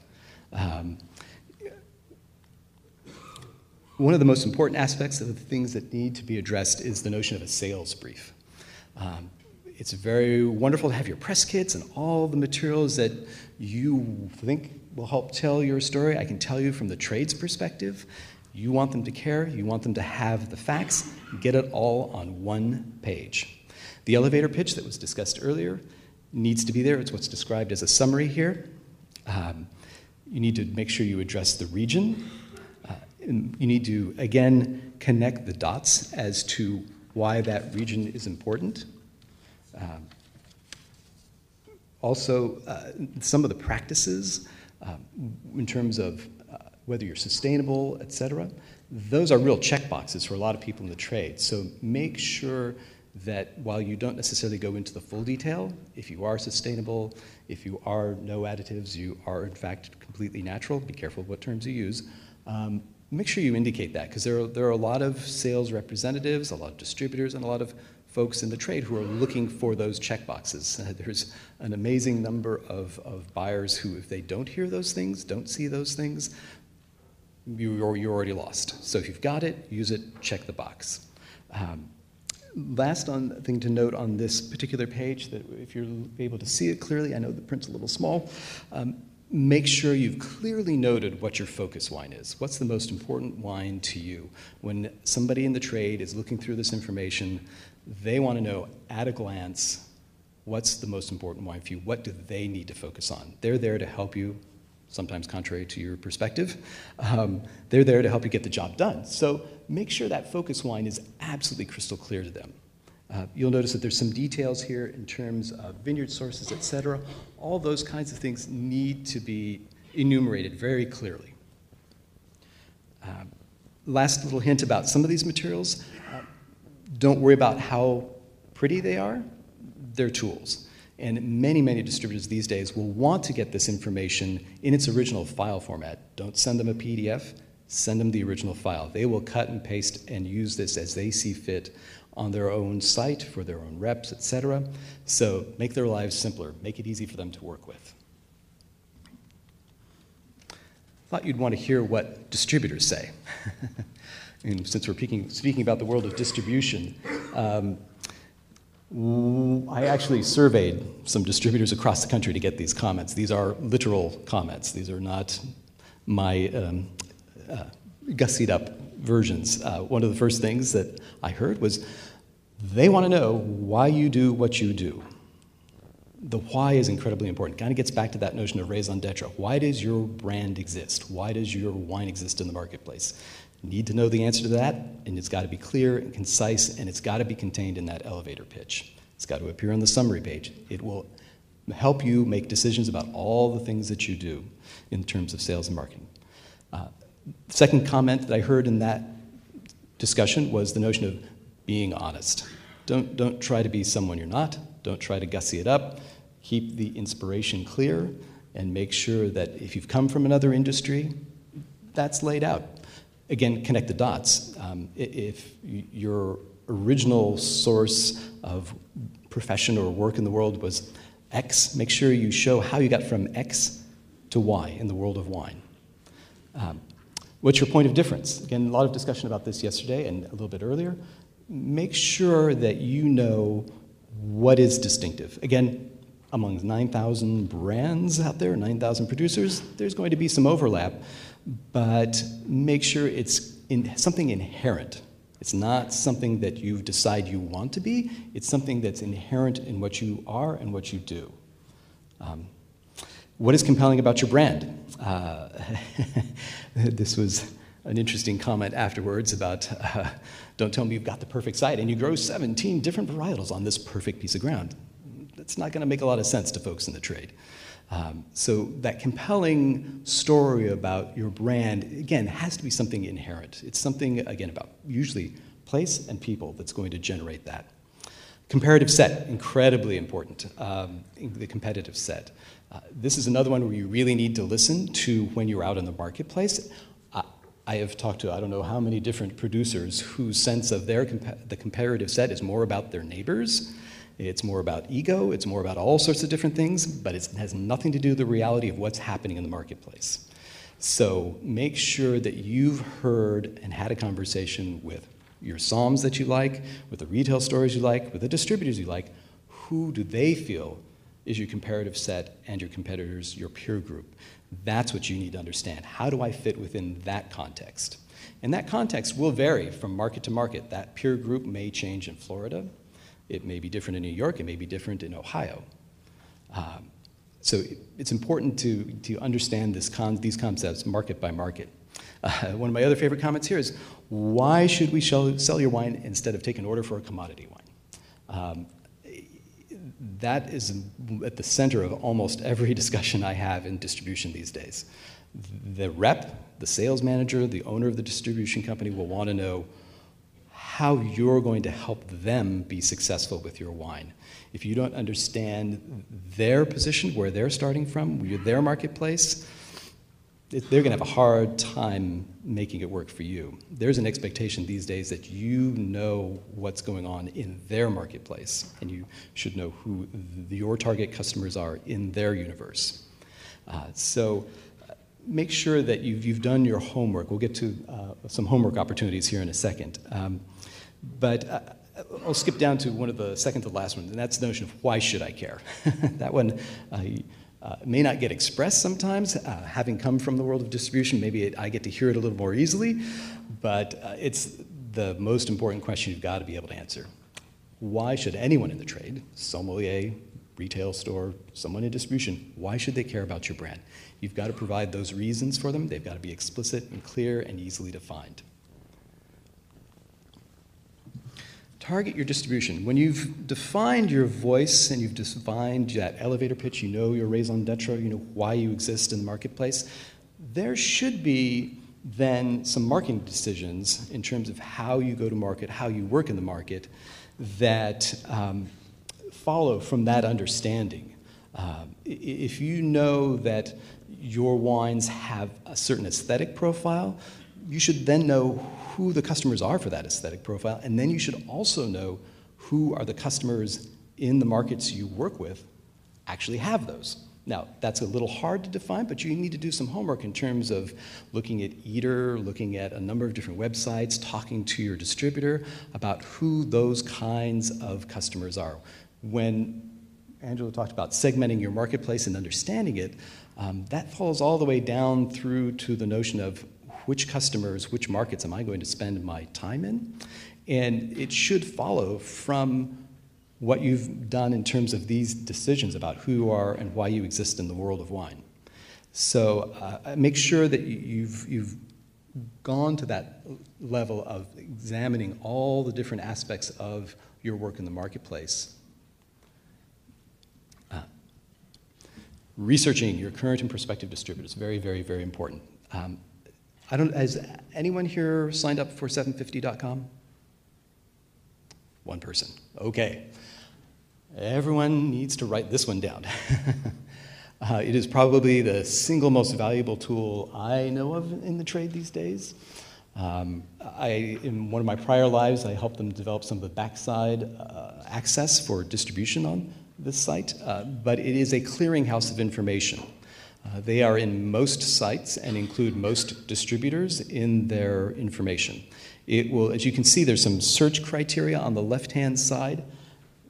One of the most important aspects of the things that need to be addressed is the notion of a sales brief. It's very wonderful to have your press kits and all the materials that you think will help tell your story. I can tell you from the trade's perspective, you want them to care, you want them to have the facts, get it all on one page. The elevator pitch that was discussed earlier needs to be there. It's what's described as a summary here. You need to make sure you address the region. You need to, again, connect the dots as to why that region is important. Also, some of the practices in terms of whether you're sustainable, et cetera, those are real check boxes for a lot of people in the trade. So make sure that while you don't necessarily go into the full detail, if you are sustainable, if you are no additives, you are in fact completely natural, be careful what terms you use, make sure you indicate that, because there are a lot of sales representatives, a lot of distributors, and a lot of folks in the trade who are looking for those check boxes. There's an amazing number of buyers who, if they don't hear those things, don't see those things, you're already lost. So if you've got it, use it, check the box. Last thing to note on this particular page, that if you're able to see it clearly, I know the print's a little small, make sure you've clearly noted what your focus wine is. What's the most important wine to you? When somebody in the trade is looking through this information, they want to know at a glance, what's the most important wine for you? What do they need to focus on? They're there to help you, sometimes contrary to your perspective. They're there to help you get the job done. So make sure that focus wine is absolutely crystal clear to them. You'll notice that there's some details here in terms of vineyard sources, et cetera. All those kinds of things need to be enumerated very clearly. Last little hint about some of these materials. Don't worry about how pretty they are. They're tools. And many, many distributors these days will want to get this information in its original file format. Don't send them a PDF, send them the original file. They will cut and paste and use this as they see fit on their own site, for their own reps, et cetera. So make their lives simpler, make it easy for them to work with. Thought you'd want to hear what distributors say. And since we're speaking about the world of distribution, I actually surveyed some distributors across the country to get these comments. These are literal comments. These are not my gussied up versions. One of the first things that I heard was, they want to know why you do what you do. The why is incredibly important. Kind of gets back to that notion of raison d'etre. Why does your brand exist? Why does your wine exist in the marketplace? You need to know the answer to that, and it's got to be clear and concise, and it's got to be contained in that elevator pitch. It's got to appear on the summary page. It will help you make decisions about all the things that you do in terms of sales and marketing. Second comment that I heard in that discussion was the notion of being honest. Don't try to be someone you're not. Don't try to gussy it up. Keep the inspiration clear and make sure that if you've come from another industry, that's laid out. Again, connect the dots. If your original source of profession or work in the world was X, make sure you show how you got from X to Y in the world of wine. What's your point of difference? Again, a lot of discussion about this yesterday and a little bit earlier. Make sure that you know what is distinctive. Again, among 9,000 brands out there, 9,000 producers, there's going to be some overlap, but make sure it's something inherent. It's not something that you decide you want to be. It's something that's inherent in what you are and what you do. What is compelling about your brand? This was an interesting comment afterwards about, don't tell me you've got the perfect site and you grow 17 different varietals on this perfect piece of ground. That's not going to make a lot of sense to folks in the trade. So that compelling story about your brand, again, has to be something inherent. It's something, again, about usually place and people that's going to generate that. Comparative set, incredibly important, the competitive set. This is another one where you really need to listen to when you're out in the marketplace. I have talked to I don't know how many different producers whose sense of the comparative set is more about their neighbors. It's more about ego, it's more about all sorts of different things, but it has nothing to do with the reality of what's happening in the marketplace. So make sure that you've heard and had a conversation with your somms that you like, with the retail stores you like, with the distributors you like. Who do they feel is your comparative set and your competitors, your peer group? That's what you need to understand. How do I fit within that context? And that context will vary from market to market. That peer group may change in Florida. It may be different in New York. It may be different in Ohio. So it's important to understand these concepts market by market. One of my other favorite comments here is, why should we sell your wine instead of take an order for a commodity wine? That is at the center of almost every discussion I have in distribution these days. The rep, the sales manager, the owner of the distribution company will want to know how you're going to help them be successful with your wine. If you don't understand their position, where they're starting from, their marketplace, they're going to have a hard time making it work for you. There's an expectation these days that you know what's going on in their marketplace, and you should know who your target customers are in their universe. So make sure that you've done your homework. We'll get to some homework opportunities here in a second. But I'll skip down to one of the second to last ones, and that's the notion of why should I care? That one may not get expressed sometimes. Having come from the world of distribution, maybe I get to hear it a little more easily, but it's the most important question you've got to be able to answer. Why should anyone in the trade, sommelier, retail store, someone in distribution, why should they care about your brand? You've got to provide those reasons for them. They've got to be explicit and clear and easily defined. Target your distribution. When you've defined your voice and you've defined that elevator pitch, you know your raison d'etre, you know why you exist in the marketplace, there should be then some marketing decisions in terms of how you go to market, how you work in the market, that follow from that understanding. If you know that your wines have a certain aesthetic profile, you should then know who the customers are for that aesthetic profile, and then you should also know who are the customers in the markets you work with actually have those. Now, that's a little hard to define, but you need to do some homework in terms of looking at Eater, looking at a number of different websites, talking to your distributor about who those kinds of customers are. When Angela talked about segmenting your marketplace and understanding it, that falls all the way down through to the notion of which customers, which markets am I going to spend my time in? And it should follow from what you've done in terms of these decisions about who you are and why you exist in the world of wine. So make sure that you've gone to that level of examining all the different aspects of your work in the marketplace. Researching your current and prospective distributors, very, very, very important. Has anyone here signed up for 750.com? One person. Okay. Everyone needs to write this one down. It is probably the single most valuable tool I know of in the trade these days. In one of my prior lives, I helped them develop some of the backside access for distribution on this site, but it is a clearinghouse of information. They are in most sites and include most distributors in their information. It will, as you can see, there's some search criteria on the left-hand side.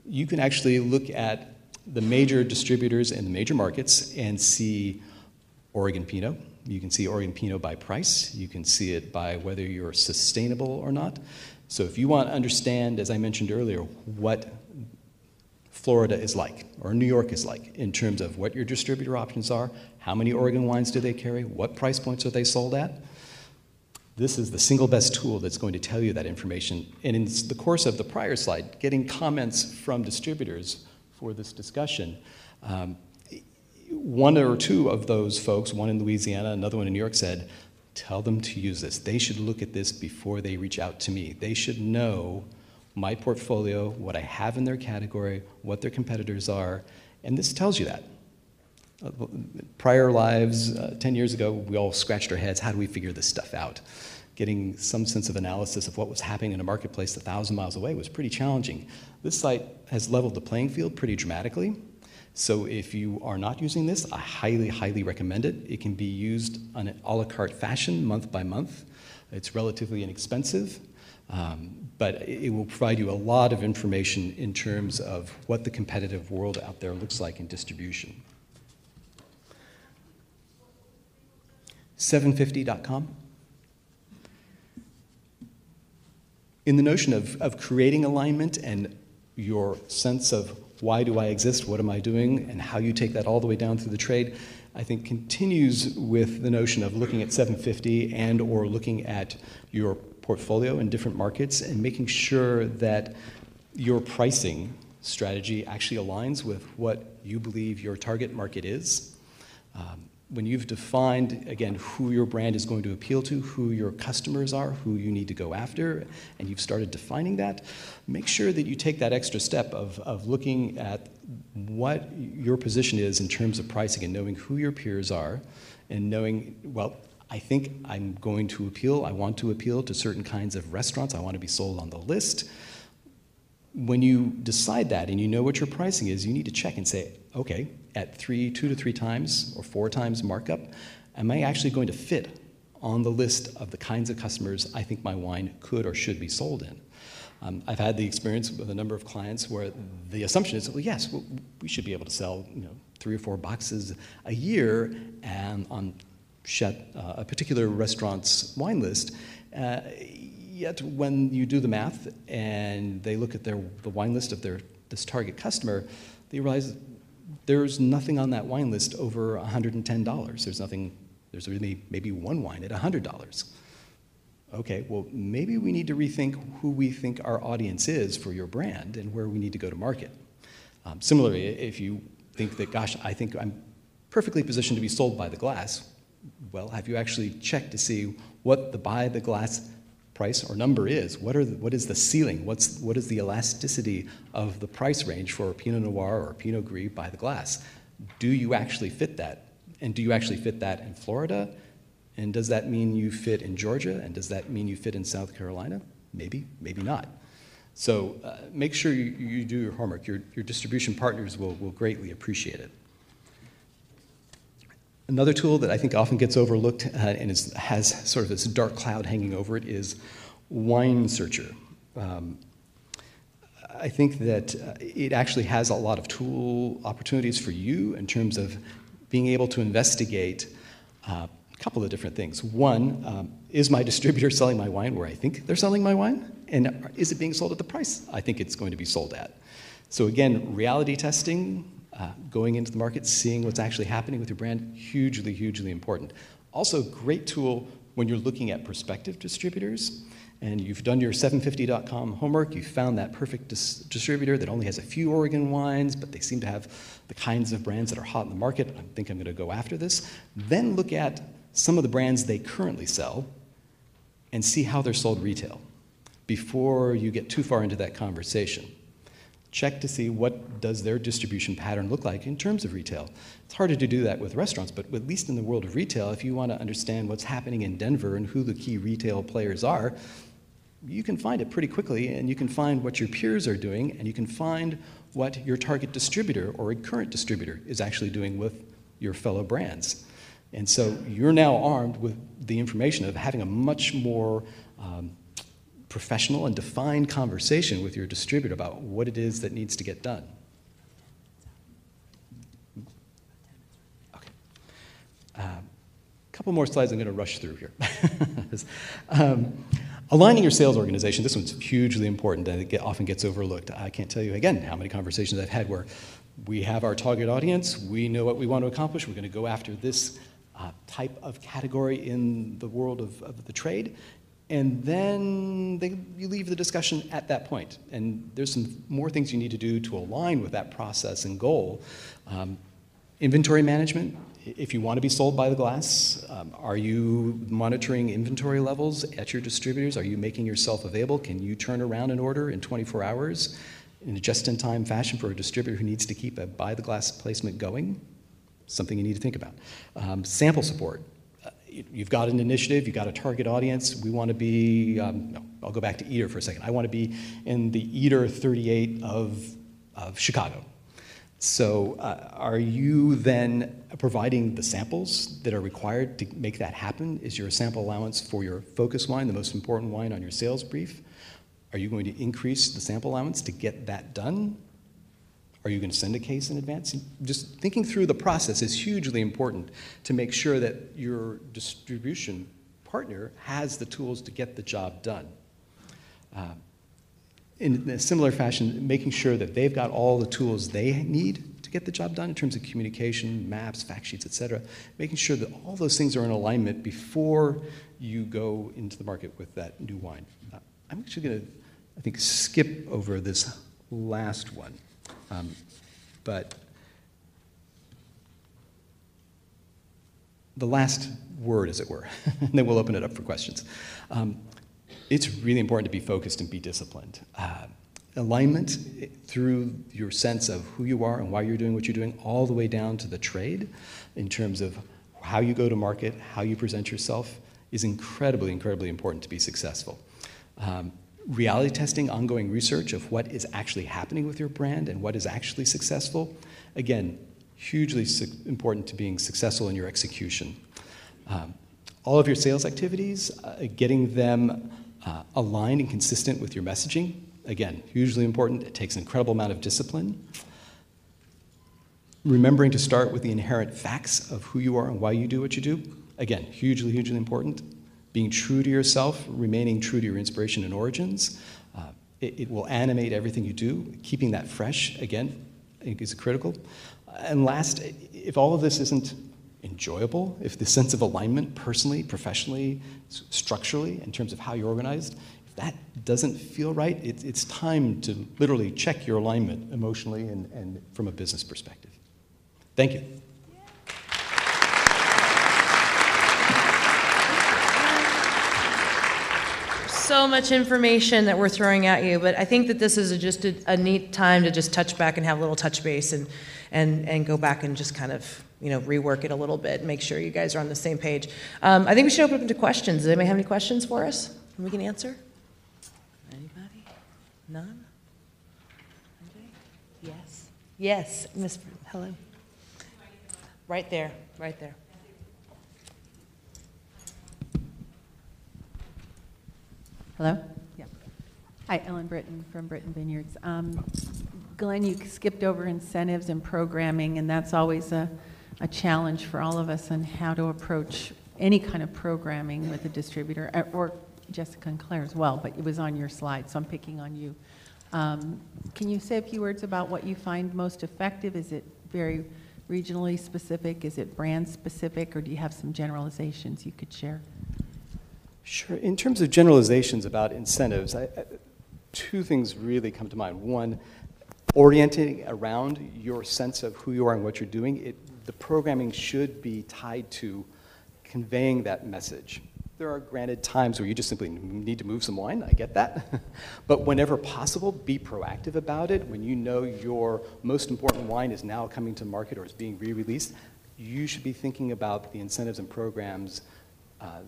You can actually look at the major distributors in the major markets and see Oregon Pinot. You can see Oregon Pinot by price. You can see it by whether you're sustainable or not. So if you want to understand, as I mentioned earlier, what Florida is like, or New York is like, in terms of what your distributor options are, how many Oregon wines do they carry, what price points are they sold at, this is the single best tool that's going to tell you that information. And in the course of the prior slide, getting comments from distributors for this discussion, one or two of those folks, one in Louisiana, another one in New York, said, tell them to use this. They should look at this before they reach out to me. They should know my portfolio, what I have in their category, what their competitors are, and this tells you that. Prior lives, 10 years ago, we all scratched our heads, how do we figure this stuff out? Getting some sense of analysis of what was happening in a marketplace 1,000 miles away was pretty challenging. This site has leveled the playing field pretty dramatically. So if you are not using this, I highly, highly recommend it. It can be used on an a la carte fashion, month by month. It's relatively inexpensive, but it will provide you a lot of information in terms of what the competitive world out there looks like in distribution. 750.com. In the notion of creating alignment and your sense of why do I exist, what am I doing, and how you take that all the way down through the trade, I think continues with the notion of looking at 750 and or looking at your portfolio in different markets and making sure that your pricing strategy actually aligns with what you believe your target market is. When you've defined, again, who your brand is going to appeal to, who your customers are, who you need to go after, and you've started defining that, make sure that you take that extra step of looking at what your position is in terms of pricing and knowing who your peers are and knowing, well, I think I'm going to appeal, I want to appeal to certain kinds of restaurants, I want to be sold on the list. When you decide that and you know what your pricing is, you need to check and say, okay, at 2 to 3 times or 4 times markup, am I actually going to fit on the list of the kinds of customers I think my wine could or should be sold in? I've had the experience with a number of clients where the assumption is, well, yes, we should be able to sell 3 or 4 boxes a year and on a particular restaurant's wine list. Yet when you do the math and they look at the wine list of this target customer, they realize there's nothing on that wine list over $110. There's really maybe one wine at $100. Okay, well, maybe we need to rethink who we think our audience is for your brand and where we need to go to market. Similarly, if you think that, gosh, I think I'm perfectly positioned to be sold by the glass, well, have you actually checked to see what the by the glass price or number is? What is the ceiling? What is the elasticity of the price range for Pinot Noir or Pinot Gris by the glass? Do you actually fit that? And do you actually fit that in Florida? And does that mean you fit in Georgia? And does that mean you fit in South Carolina? Maybe, maybe not. So make sure you do your homework. Your distribution partners will greatly appreciate it. Another tool that I think often gets overlooked and has sort of this dark cloud hanging over it is Wine Searcher. I think that it actually has a lot of tool opportunities for you in terms of being able to investigate a couple of different things. One, is my distributor selling my wine where I think they're selling my wine? And is it being sold at the price I think it's going to be sold at? So again, reality testing, going into the market, seeing what's actually happening with your brand, hugely, hugely important. Also, great tool when you're looking at prospective distributors and you've done your 750.com homework, you found that perfect distributor that only has a few Oregon wines, but they seem to have the kinds of brands that are hot in the market. I think I'm going to go after this. Then look at some of the brands they currently sell and see how they're sold retail before you get too far into that conversation. Check to see what does their distribution pattern look like in terms of retail. It's harder to do that with restaurants, but at least in the world of retail, if you want to understand what's happening in Denver and who the key retail players are, you can find it pretty quickly, and you can find what your peers are doing, and you can find what your target distributor or a current distributor is actually doing with your fellow brands. And so you're now armed with the information of having a much more professional and defined conversation with your distributor about what it is that needs to get done. couple more slides I'm going to rush through here. Aligning your sales organization, this one's hugely important and it often gets overlooked. I can't tell you, again, how many conversations I've had where we have our target audience, we know what we want to accomplish, we're going to go after this type of category in the world of the trade, and then you leave the discussion at that point. And there's some more things you need to do to align with that process and goal. Inventory management. If you want to be sold by the glass, are you monitoring inventory levels at your distributors? Are you making yourself available? Can you turn around an order in 24 hours in a just-in-time fashion for a distributor who needs to keep a buy-the-glass placement going? Something you need to think about. Sample support. You've got an initiative, you've got a target audience. We want to be, no, I'll go back to Eater for a second. I want to be in the Eater 38 of Chicago. So are you then providing the samples that are required to make that happen? Is your sample allowance for your focus wine the most important wine on your sales brief? Are you going to increase the sample allowance to get that done? Are you going to send a case in advance? Just thinking through the process is hugely important to make sure that your distribution partner has the tools to get the job done. In a similar fashion, making sure that they've got all the tools they need to get the job done in terms of communication, maps, fact sheets, et cetera, making sure that all those things are in alignment before you go into the market with that new wine. I'm actually going to, I think, skip over this last one. But the last word, as it were, and then we'll open it up for questions. It's really important to be focused and be disciplined. Alignment through your sense of who you are and why you're doing what you're doing, all the way down to the trade in terms of how you go to market, how you present yourself, is incredibly, incredibly important to be successful. Reality testing, ongoing research of what is actually happening with your brand and what is actually successful. Again, hugely important to being successful in your execution. All of your sales activities, getting them aligned and consistent with your messaging. Again, hugely important. It takes an incredible amount of discipline. Remembering to start with the inherent facts of who you are and why you do what you do. Again, hugely, hugely important. Being true to yourself, remaining true to your inspiration and origins. It will animate everything you do. Keeping that fresh, again, I think is critical. And last, if all of this isn't enjoyable, if the sense of alignment personally, professionally, structurally, in terms of how you're organized, if that doesn't feel right, it's time to literally check your alignment emotionally and from a business perspective. Thank you. So much information that we're throwing at you, but I think that this is just a neat time to just touch back and have a little touch base and go back and just kind of, you know, rework it a little bit and make sure you guys are on the same page. I think we should open up to questions. Does anybody have any questions for us we can answer? Anybody? None? Okay. Yes. Yes, Miss. Hello. Right there. Right there. Hello? Yeah. Hi, Ellen Britton from Britton Vineyards. Glenn, you skipped over incentives and programming, and that's always a challenge for all of us on how to approach any kind of programming with a distributor, or Jessica and Claire as well, but it was on your slide, so I'm picking on you. Can you say a few words about what you find most effective? Is it very regionally specific? Is it brand specific, or do you have some generalizations you could share? Sure. In terms of generalizations about incentives, two things really come to mind. One, orienting around your sense of who you are and what you're doing. The programming should be tied to conveying that message. There are granted times where you just simply need to move some wine, I get that. But whenever possible, be proactive about it. When you know your most important wine is now coming to market or is being re-released, you should be thinking about the incentives and programs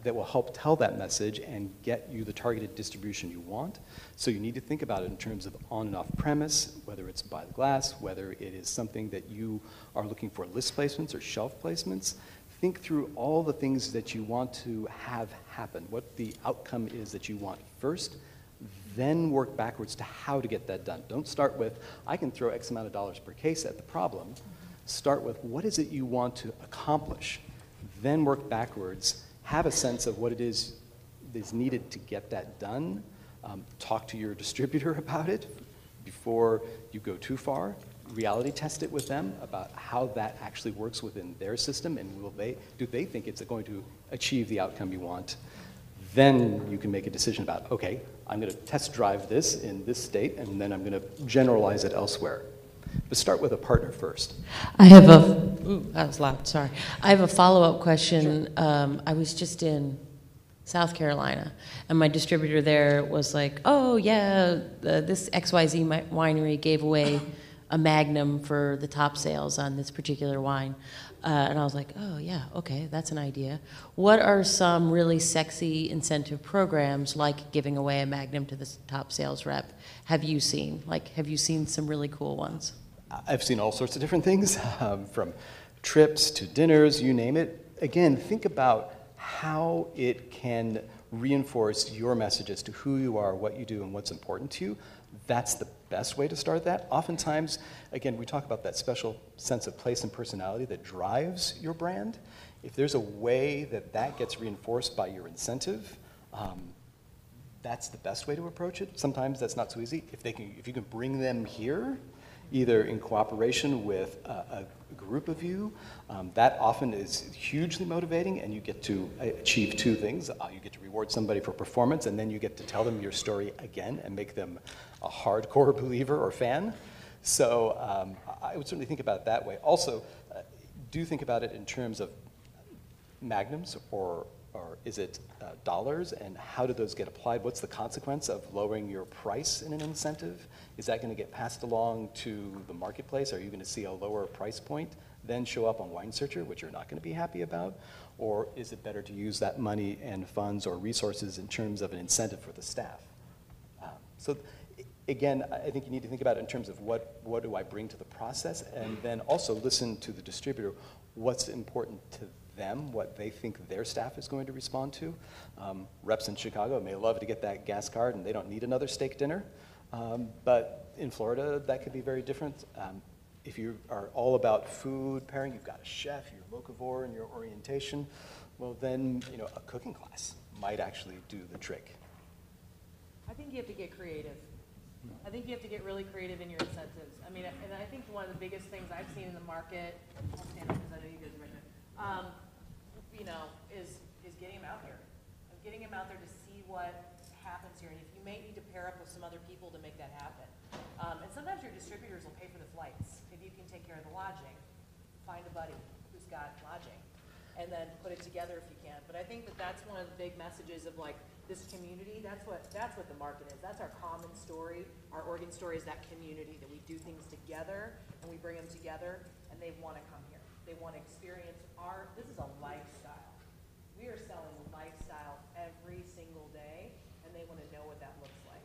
that will help tell that message and get you the targeted distribution you want. So you need to think about it in terms of on and off premise, whether it's by the glass, whether it is something that you are looking for list placements or shelf placements. Think through all the things that you want to have happen, what the outcome is that you want first, then work backwards to how to get that done. Don't start with, I can throw X amount of dollars per case at the problem. Start with, what is it you want to accomplish? then work backwards, have a sense of what it is needed to get that done, talk to your distributor about it before you go too far, reality test it with them about how that actually works within their system, and do they think it's going to achieve the outcome you want. Then you can make a decision about, okay, I'm going to test drive this in this state, and then I'm going to generalize it elsewhere. But start with a partner first. I have that was loud, sorry. I have a follow-up question. Sure. I was just in South Carolina, and my distributor there was like, oh yeah, this XYZ winery gave away a magnum for the top sales on this particular wine. And I was like, oh yeah, okay, that's an idea. What are some really sexy incentive programs like giving away a magnum to the top sales rep have you seen? Like, have you seen some really cool ones? I've seen all sorts of different things, from trips to dinners, you name it. Again, think about how it can reinforce your message as to who you are, what you do, and what's important to you. That's the best way to start that. Oftentimes, again, we talk about that special sense of place and personality that drives your brand. If there's a way that that gets reinforced by your incentive, that's the best way to approach it. Sometimes that's not so easy. If you can bring them here, either in cooperation with a group of you, that often is hugely motivating, and you get to achieve two things. You get to reward somebody for performance, and then you get to tell them your story again and make them a hardcore believer or fan. So I would certainly think about it that way. Also, do think about it in terms of magnums, or is it dollars, and how do those get applied? What's the consequence of lowering your price in an incentive? Is that going to get passed along to the marketplace? Are you going to see a lower price point then show up on Wine Searcher, which you're not going to be happy about? Or is it better to use that money and funds or resources in terms of an incentive for the staff? So again, I think you need to think about it in terms of what do I bring to the process, and then also listen to the distributor, what's important to them, what they think their staff is going to respond to. Reps in Chicago may love to get that gas card and they don't need another steak dinner. But in Florida, that could be very different. If you are all about food pairing, you've got a chef, you're locavore in your orientation, well then, a cooking class might actually do the trick. I think you have to get creative. I think you have to get really creative in your incentives. I mean, and I think one of the biggest things I've seen in the market, I'll stand up because I know you guys are right there, is getting them out here. Getting them out there to see what happens here. And if you may need to pair up with some other people to make that happen. And sometimes your distributors will pay for the flights. If you can take care of the lodging, find a buddy who's got lodging, and then put it together if you can. But I think that that's one of the big messages of like this community. That's what the market is. That's our common story. Our organ story is that community, that we do things together and we bring them together, and they want to come here. They want to experience this is a lifestyle. We are selling lifestyle every single day, and they want to know what that looks like.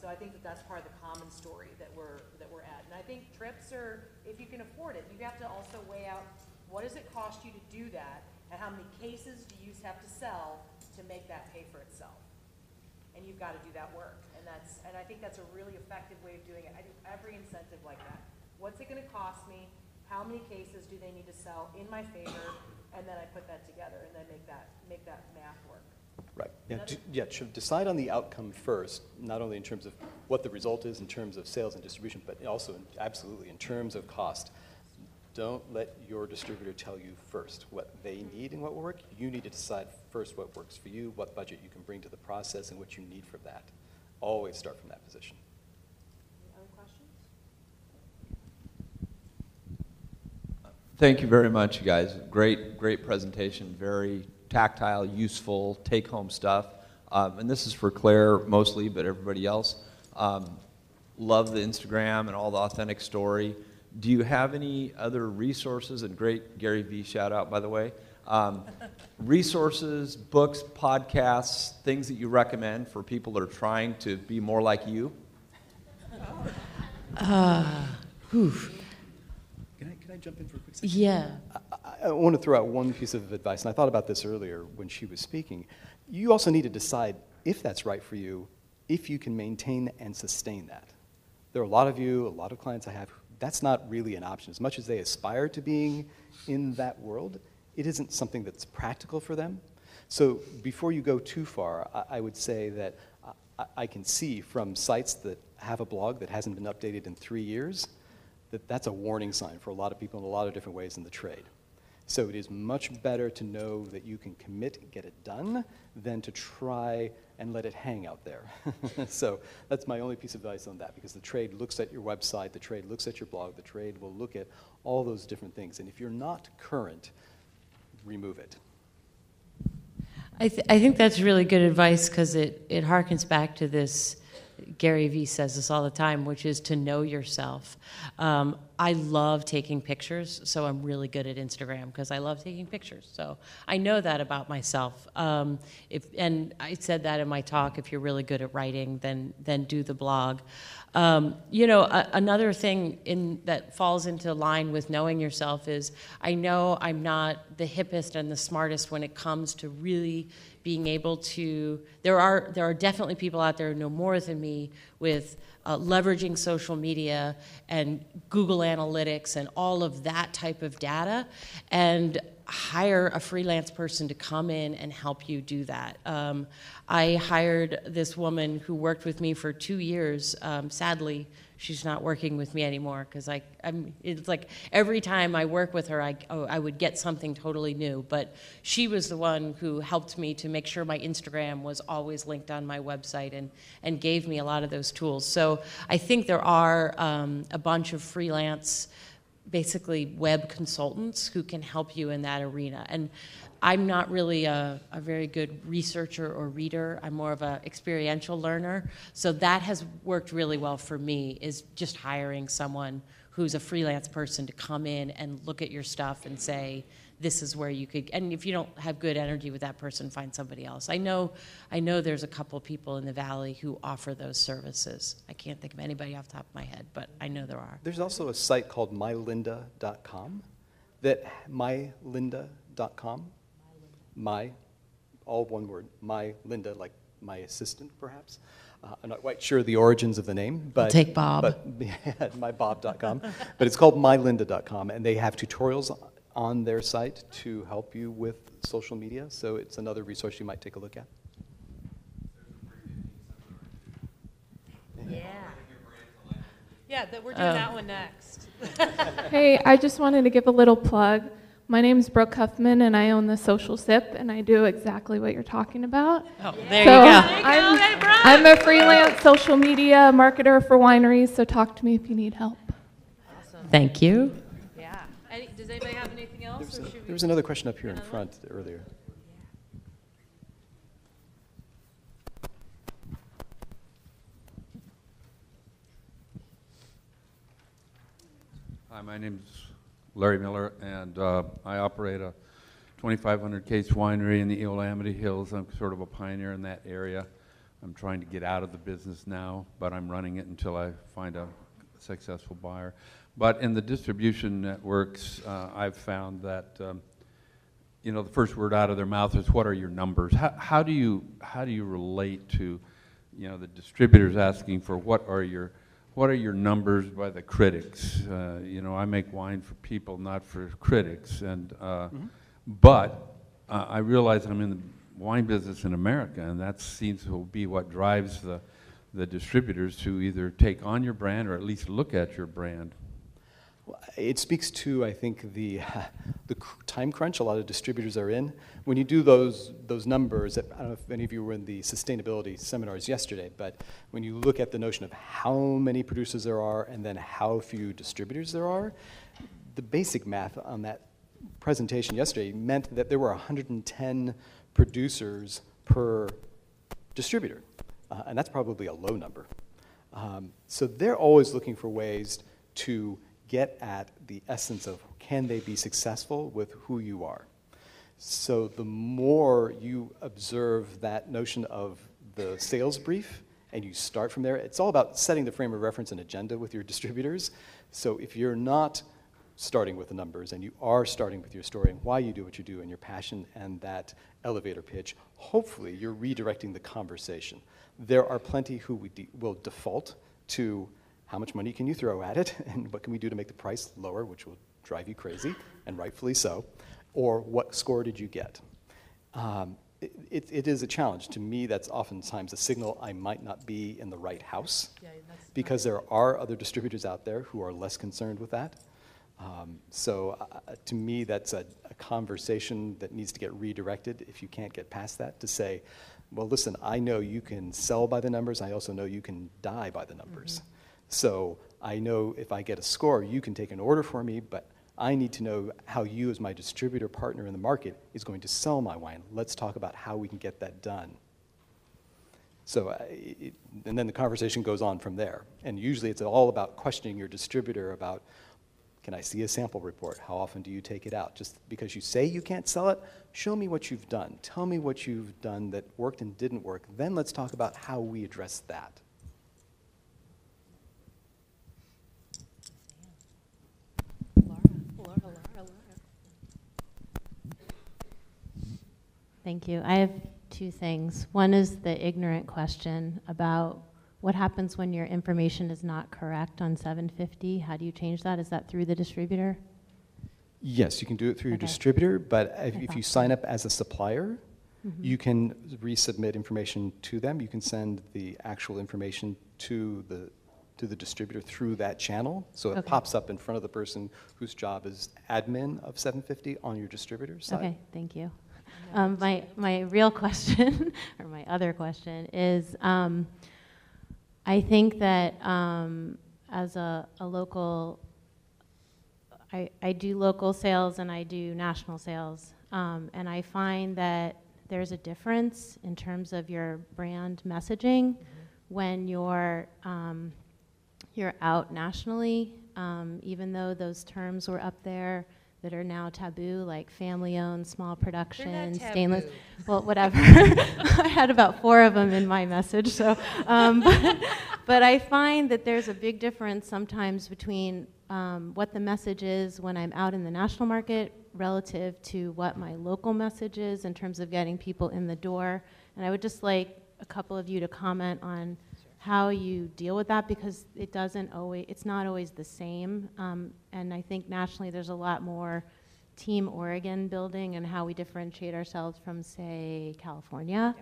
So I think that that's part of the common story that we're at. And I think trips are, if you can afford it, you have to also weigh out what does it cost you to do that, and how many cases do you have to sell to make that pay for itself. And you've got to do that work. And I think that's a really effective way of doing it. I do every incentive like that. What's it going to cost me? How many cases do they need to sell in my favor? And then I put that together and then make that math work. Right. Should decide on the outcome first, not only in terms of what the result is in terms of sales and distribution, but also absolutely in terms of cost. Don't let your distributor tell you first what they need and what will work. You need to decide first what works for you, what budget you can bring to the process, and what you need from that. Always start from that position. Any other questions? Thank you very much, you guys. Great presentation. Very tactile, useful, take-home stuff. And this is for Claire mostly, but everybody else. Love the Instagram and all the authentic story. Do you have any other resources, and great Gary Vee shout out, by the way, resources, books, podcasts, things that you recommend for people that are trying to be more like you? Can I jump in for a quick second? Yeah. I want to throw out one piece of advice, and I thought about this earlier when she was speaking. You also need to decide if that's right for you, if you can maintain and sustain that. There are a lot of clients I have, that's not really an option. As much as they aspire to being in that world, it isn't something that's practical for them. So before you go too far, I would say that I can see from sites that have a blog that hasn't been updated in 3 years, that that's a warning sign for a lot of people in a lot of different ways in the trade. So it is much better to know that you can commit and get it done than to try and let it hang out there. So that's my only piece of advice on that, because the trade looks at your website, the trade looks at your blog, the trade will look at all those different things. And if you're not current, remove it. I think that's really good advice, because it harkens back to this, Gary Vee says this all the time, which is to know yourself. I love taking pictures, so I'm really good at Instagram because I love taking pictures. So I know that about myself. And I said that in my talk, if you're really good at writing, then do the blog. Another thing that falls into line with knowing yourself is, I know I'm not the hippest and the smartest when it comes to really being able to, there are definitely people out there who know more than me with leveraging social media and Google Analytics and all of that type of data, and hire a freelance person to come in and help you do that. I hired this woman who worked with me for 2 years. Sadly, she's not working with me anymore, because it's like every time I work with her, I would get something totally new. But she was the one who helped me to make sure my Instagram was always linked on my website, and gave me a lot of those tools. So I think there are a bunch of freelance, basically web consultants, who can help you in that arena. And I'm not really a very good researcher or reader. I'm more of an experiential learner. So that has worked really well for me, is just hiring someone who's a freelance person to come in and look at your stuff and say, this is where you could, and if you don't have good energy with that person, find somebody else. I know there's a couple people in the Valley who offer those services. I can't think of anybody off the top of my head, but I know there are. There's also a site called mylinda.com, mylinda.com, all one word, mylinda, like my assistant, perhaps. I'm not quite sure the origins of the name, but I'll take Bob. But mybob.com. But it's called mylinda.com, and they have tutorials on their site to help you with social media. So it's another resource you might take a look at. Yeah, we're doing that one next. Hey, I just wanted to give a little plug. My name's Brooke Huffman, and I own the Social Sip, and I do exactly what you're talking about. Oh, there you go. I'm a freelance social media marketer for wineries, so talk to me if you need help. Awesome. Thank you. Yeah. Does anybody have anything else? There was another question up here in front earlier. Hi, my name's Larry Miller, and I operate a 2,500 case winery in the Eola Hills. I'm sort of a pioneer in that area. I'm trying to get out of the business now, but I'm running it until I find a successful buyer. But in the distribution networks, I've found that the first word out of their mouth is, "What are your numbers?" How do you relate to, the distributors asking for what are your numbers by the critics? I make wine for people, not for critics, and but I realize I'm in the wine business in America, and that seems to be what drives the distributors to either take on your brand or at least look at your brand. Well, it speaks to, I think, the time crunch a lot of distributors are in. When you do those numbers, I don't know if any of you were in the sustainability seminars yesterday, but when you look at the notion of how many producers there are and then how few distributors there are, the basic math on that presentation yesterday meant that there were 110 producers per distributor, and that's probably a low number. So they're always looking for ways to get at the essence of, can they be successful with who you are? So the more you observe that notion of the sales brief and you start from there, it's all about setting the frame of reference and agenda with your distributors. So if you're not starting with the numbers and you are starting with your story and why you do what you do and your passion and that elevator pitch, hopefully you're redirecting the conversation. There are plenty who will default to how much money can you throw at it, and what can we do to make the price lower, which will drive you crazy, and rightfully so. Or what score did you get? It is a challenge. To me, that's oftentimes a signal I might not be in the right house, because there are other distributors out there who are less concerned with that. To me, that's a conversation that needs to get redirected if you can't get past that, to say, well, listen, I know you can sell by the numbers. I also know you can die by the numbers. Mm-hmm. So I know if I get a score, you can take an order for me, but I need to know how you, as my distributor partner in the market, is going to sell my wine. Let's talk about how we can get that done. So, and then the conversation goes on from there. And usually it's all about questioning your distributor about, can I see a sample report? How often do you take it out? Just because you say you can't sell it, show me what you've done. Tell me what you've done that worked and didn't work. Then let's talk about how we address that. Laura. Thank you. I have two things. One is the ignorant question about what happens when your information is not correct on 750? How do you change that? Is that through the distributor? Yes, you can do it through your distributor, but if you sign up as a supplier, you can resubmit information to them. You can send the actual information to the distributor through that channel. So it pops up in front of the person whose job is admin of 750 on your distributor's side. Okay, thank you. My real question, or my other question, is I think that as a local, I do local sales and I do national sales, and I find that there's a difference in terms of your brand messaging when you're out nationally, even though those terms were up there that are now taboo, like family-owned, small production, stainless, well, whatever. I had about 4 of them in my message, so. But I find that there's a big difference sometimes between what the message is when I'm out in the national market relative to what my local message is in terms of getting people in the door. And I would just like a couple of you to comment on how you deal with that, because it's not always the same. And I think nationally there's a lot more Team Oregon building and how we differentiate ourselves from, say, California,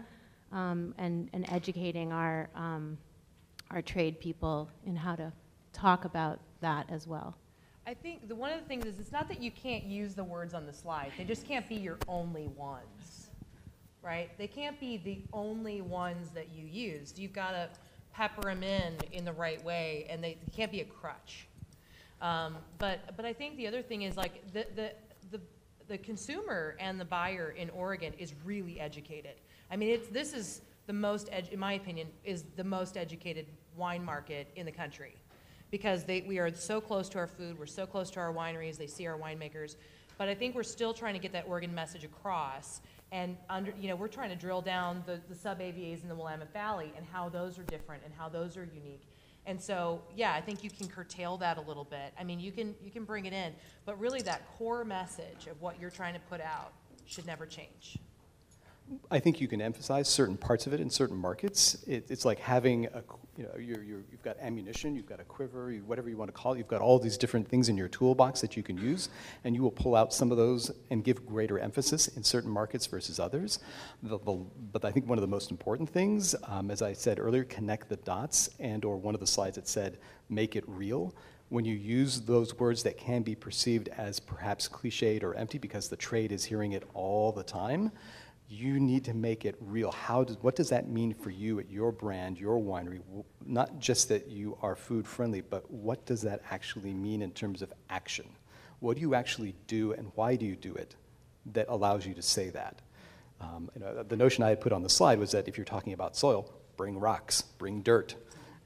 and educating our trade people in how to talk about that as well. I think one of the things is it's not that you can't use the words on the slide. They just can't be your only ones, right? They can't be the only ones that you used. You've got to pepper them in the right way, and they can't be a crutch. But I think the other thing is, like, the consumer and the buyer in Oregon is really educated. I mean, this is the most, in my opinion, is the most educated wine market in the country, because we are so close to our food, we're so close to our wineries, they see our winemakers. But I think we're still trying to get that Oregon message across. And we're trying to drill down the sub-AVAs in the Willamette Valley and how those are different and how those are unique. And so, yeah, I think you can curtail that a little bit. I mean, you can bring it in, but really that core message of what you're trying to put out should never change. I think you can emphasize certain parts of it in certain markets. It's like having you've got ammunition, you've got a quiver, whatever you want to call it. You've got all these different things in your toolbox that you can use, and you will pull out some of those and give greater emphasis in certain markets versus others. But I think one of the most important things, as I said earlier, connect the dots, or one of the slides that said, make it real. When you use those words that can be perceived as perhaps cliched or empty because the trade is hearing it all the time, you need to make it real. What does that mean for you at your brand, your winery? Not just that you are food friendly, but what does that actually mean in terms of action? What do you actually do, and why do you do it that allows you to say that? The notion I had put on the slide was that if you're talking about soil, bring rocks, bring dirt,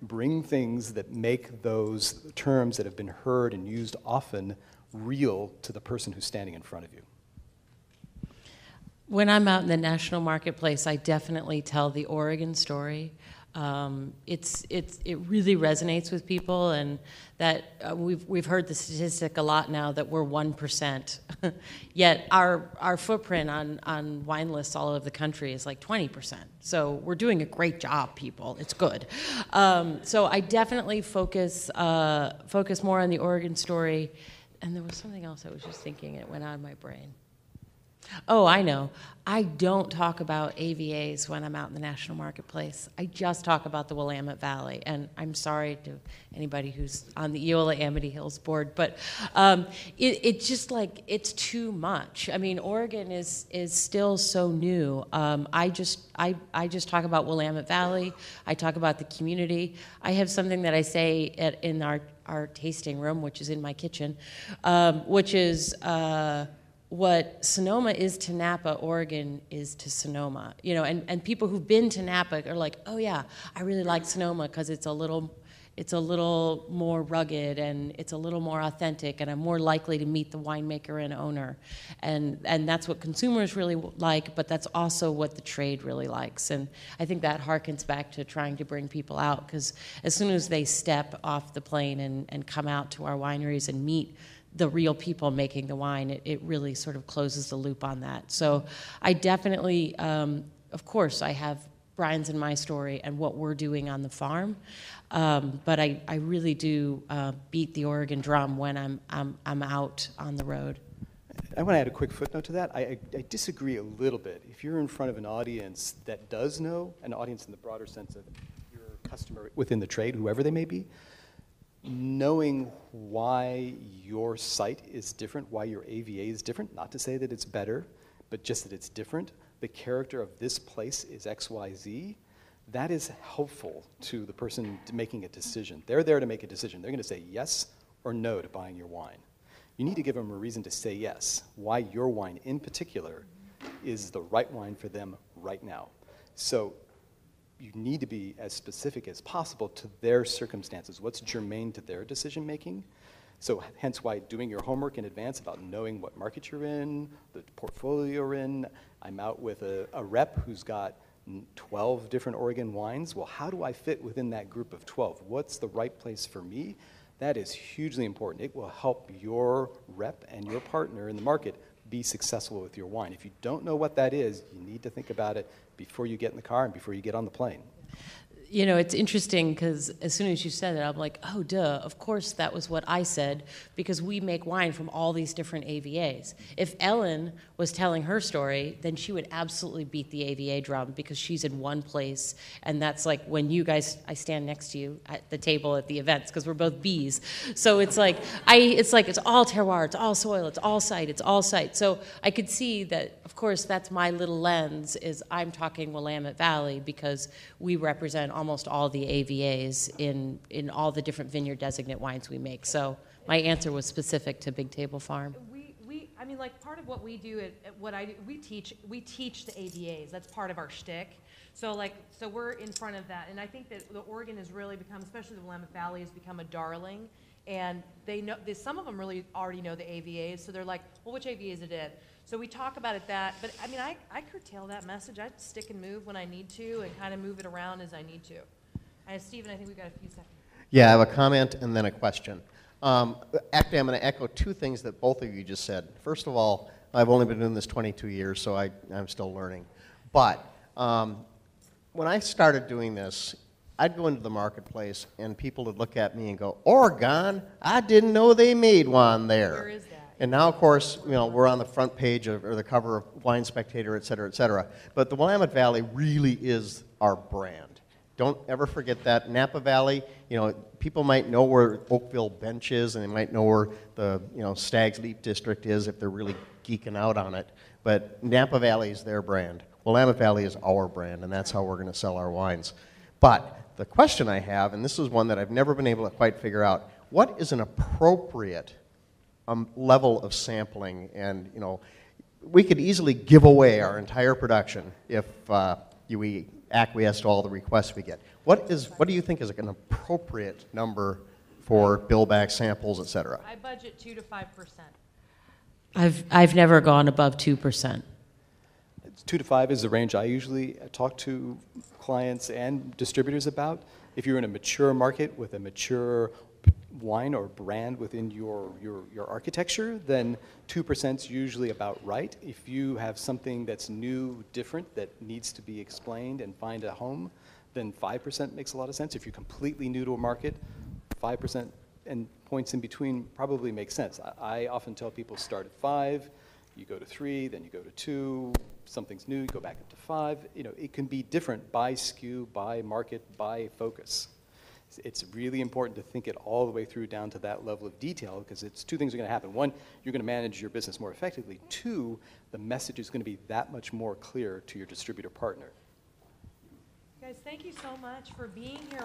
bring things that make those terms that have been heard and used often real to the person who's standing in front of you. When I'm out in the national marketplace, I definitely tell the Oregon story. It really resonates with people, and that we've heard the statistic a lot now that we're 1%. Yet our footprint on wine lists all over the country is like 20%. So we're doing a great job, people. It's good. So I definitely focus more on the Oregon story. And there was something else I was just thinking, it went out of my brain. Oh, I know. I don't talk about AVAs when I'm out in the national marketplace. I just talk about the Willamette Valley, and I'm sorry to anybody who's on the Eola Amity Hills board, but it's just like, it's too much. I mean, Oregon is still so new. I just talk about Willamette Valley. I talk about the community. I have something that I say in our tasting room, which is in my kitchen, which is what Sonoma is to Napa, Oregon is to Sonoma. You know, and people who've been to Napa are like, oh yeah, I really like Sonoma because it's a little more rugged and it's a little more authentic, and I'm more likely to meet the winemaker and owner. And that's what consumers really like, but that's also what the trade really likes. And I think that harkens back to trying to bring people out, because as soon as they step off the plane and come out to our wineries and meet the real people making the wine, it really sort of closes the loop on that. So I definitely, of course, I have Brian's and my story and what we're doing on the farm, but I really do beat the Oregon drum when I'm out on the road. I want to add a quick footnote to that. I disagree a little bit. If you're in front of an audience that does know, an audience in the broader sense of your customer within the trade, whoever they may be, knowing why your site is different, why your AVA is different, not to say that it's better, but just that it's different, the character of this place is XYZ, that is helpful to the person making a decision. They're there to make a decision. They're going to say yes or no to buying your wine. You need to give them a reason to say yes, why your wine in particular is the right wine for them right now. So you need to be as specific as possible to their circumstances, what's germane to their decision making. So hence why doing your homework in advance about knowing what market you're in, the portfolio you're in. I'm out with a rep who's got 12 different Oregon wines. Well, how do I fit within that group of 12? What's the right place for me? That is hugely important. It will help your rep and your partner in the market be successful with your wine. If you don't know what that is, you need to think about it before you get in the car and before you get on the plane. You know, it's interesting because as soon as you said it, I'm like, oh, duh, of course that was what I said, because we make wine from all these different AVAs. If Ellen was telling her story, then she would absolutely beat the AVA drum because she's in one place, and that's like when you guys, I stand next to you at the table at the events because we're both bees. So it's like, it's all terroir, it's all soil, it's all site, it's all site. So I could see that, of course, that's my little lens, is I'm talking Willamette Valley because we represent almost all the AVAs in all the different vineyard designate wines we make. So my answer was specific to Big Table Farm. I mean, like, part of what we do at what I do, we teach the AVAs. That's part of our shtick. So we're in front of that, and I think that the Oregon has really become, especially the Willamette Valley, has become a darling. And they know, some of them really already know the AVAs, so they're like, well, which AVA is it in? So we talk about it but I mean, I curtail that message. I stick and move when I need to and kind of move it around as I need to. And Stephen, I think we've got a few seconds. Yeah, I have a comment and then a question. Actually, I'm going to echo two things that both of you just said. First of all, I've only been doing this 22 years, so I'm still learning. But when I started doing this, I'd go into the marketplace and people would look at me and go, Oregon, I didn't know they made one there. Where is that? And now, of course, you know, we're on the front page or the cover of Wine Spectator, et cetera, et cetera. But the Willamette Valley really is our brand. Don't ever forget that. Napa Valley, you know, people might know where Oakville Bench is, and they might know where the, you know, Stag's Leap District is if they're really geeking out on it. But Napa Valley is their brand. Willamette Valley is our brand, and that's how we're going to sell our wines. But the question I have, and this is one that I've never been able to quite figure out, what is an appropriate level of sampling? And, you know, we could easily give away our entire production if we acquiesce to all the requests we get. What do you think is an appropriate number for billback samples, et cetera? I budget 2 to 5%. I've never gone above 2%. 2 to 5 is the range I usually talk to clients and distributors about. If you're in a mature market with a mature wine or brand within your architecture, then 2% is usually about right. If you have something that's new, different, that needs to be explained and find a home, then 5% makes a lot of sense. If you're completely new to a market, 5% and points in between probably make sense. I often tell people start at 5, You go to 3, then you go to 2, something's new, you go back up to 5. You know, it can be different by SKU, by market, by focus. It's really important to think it all the way through down to that level of detail, because it's 2 things are going to happen. 1, you're going to manage your business more effectively. 2, the message is going to be that much more clear to your distributor partner. Guys, thank you so much for being here.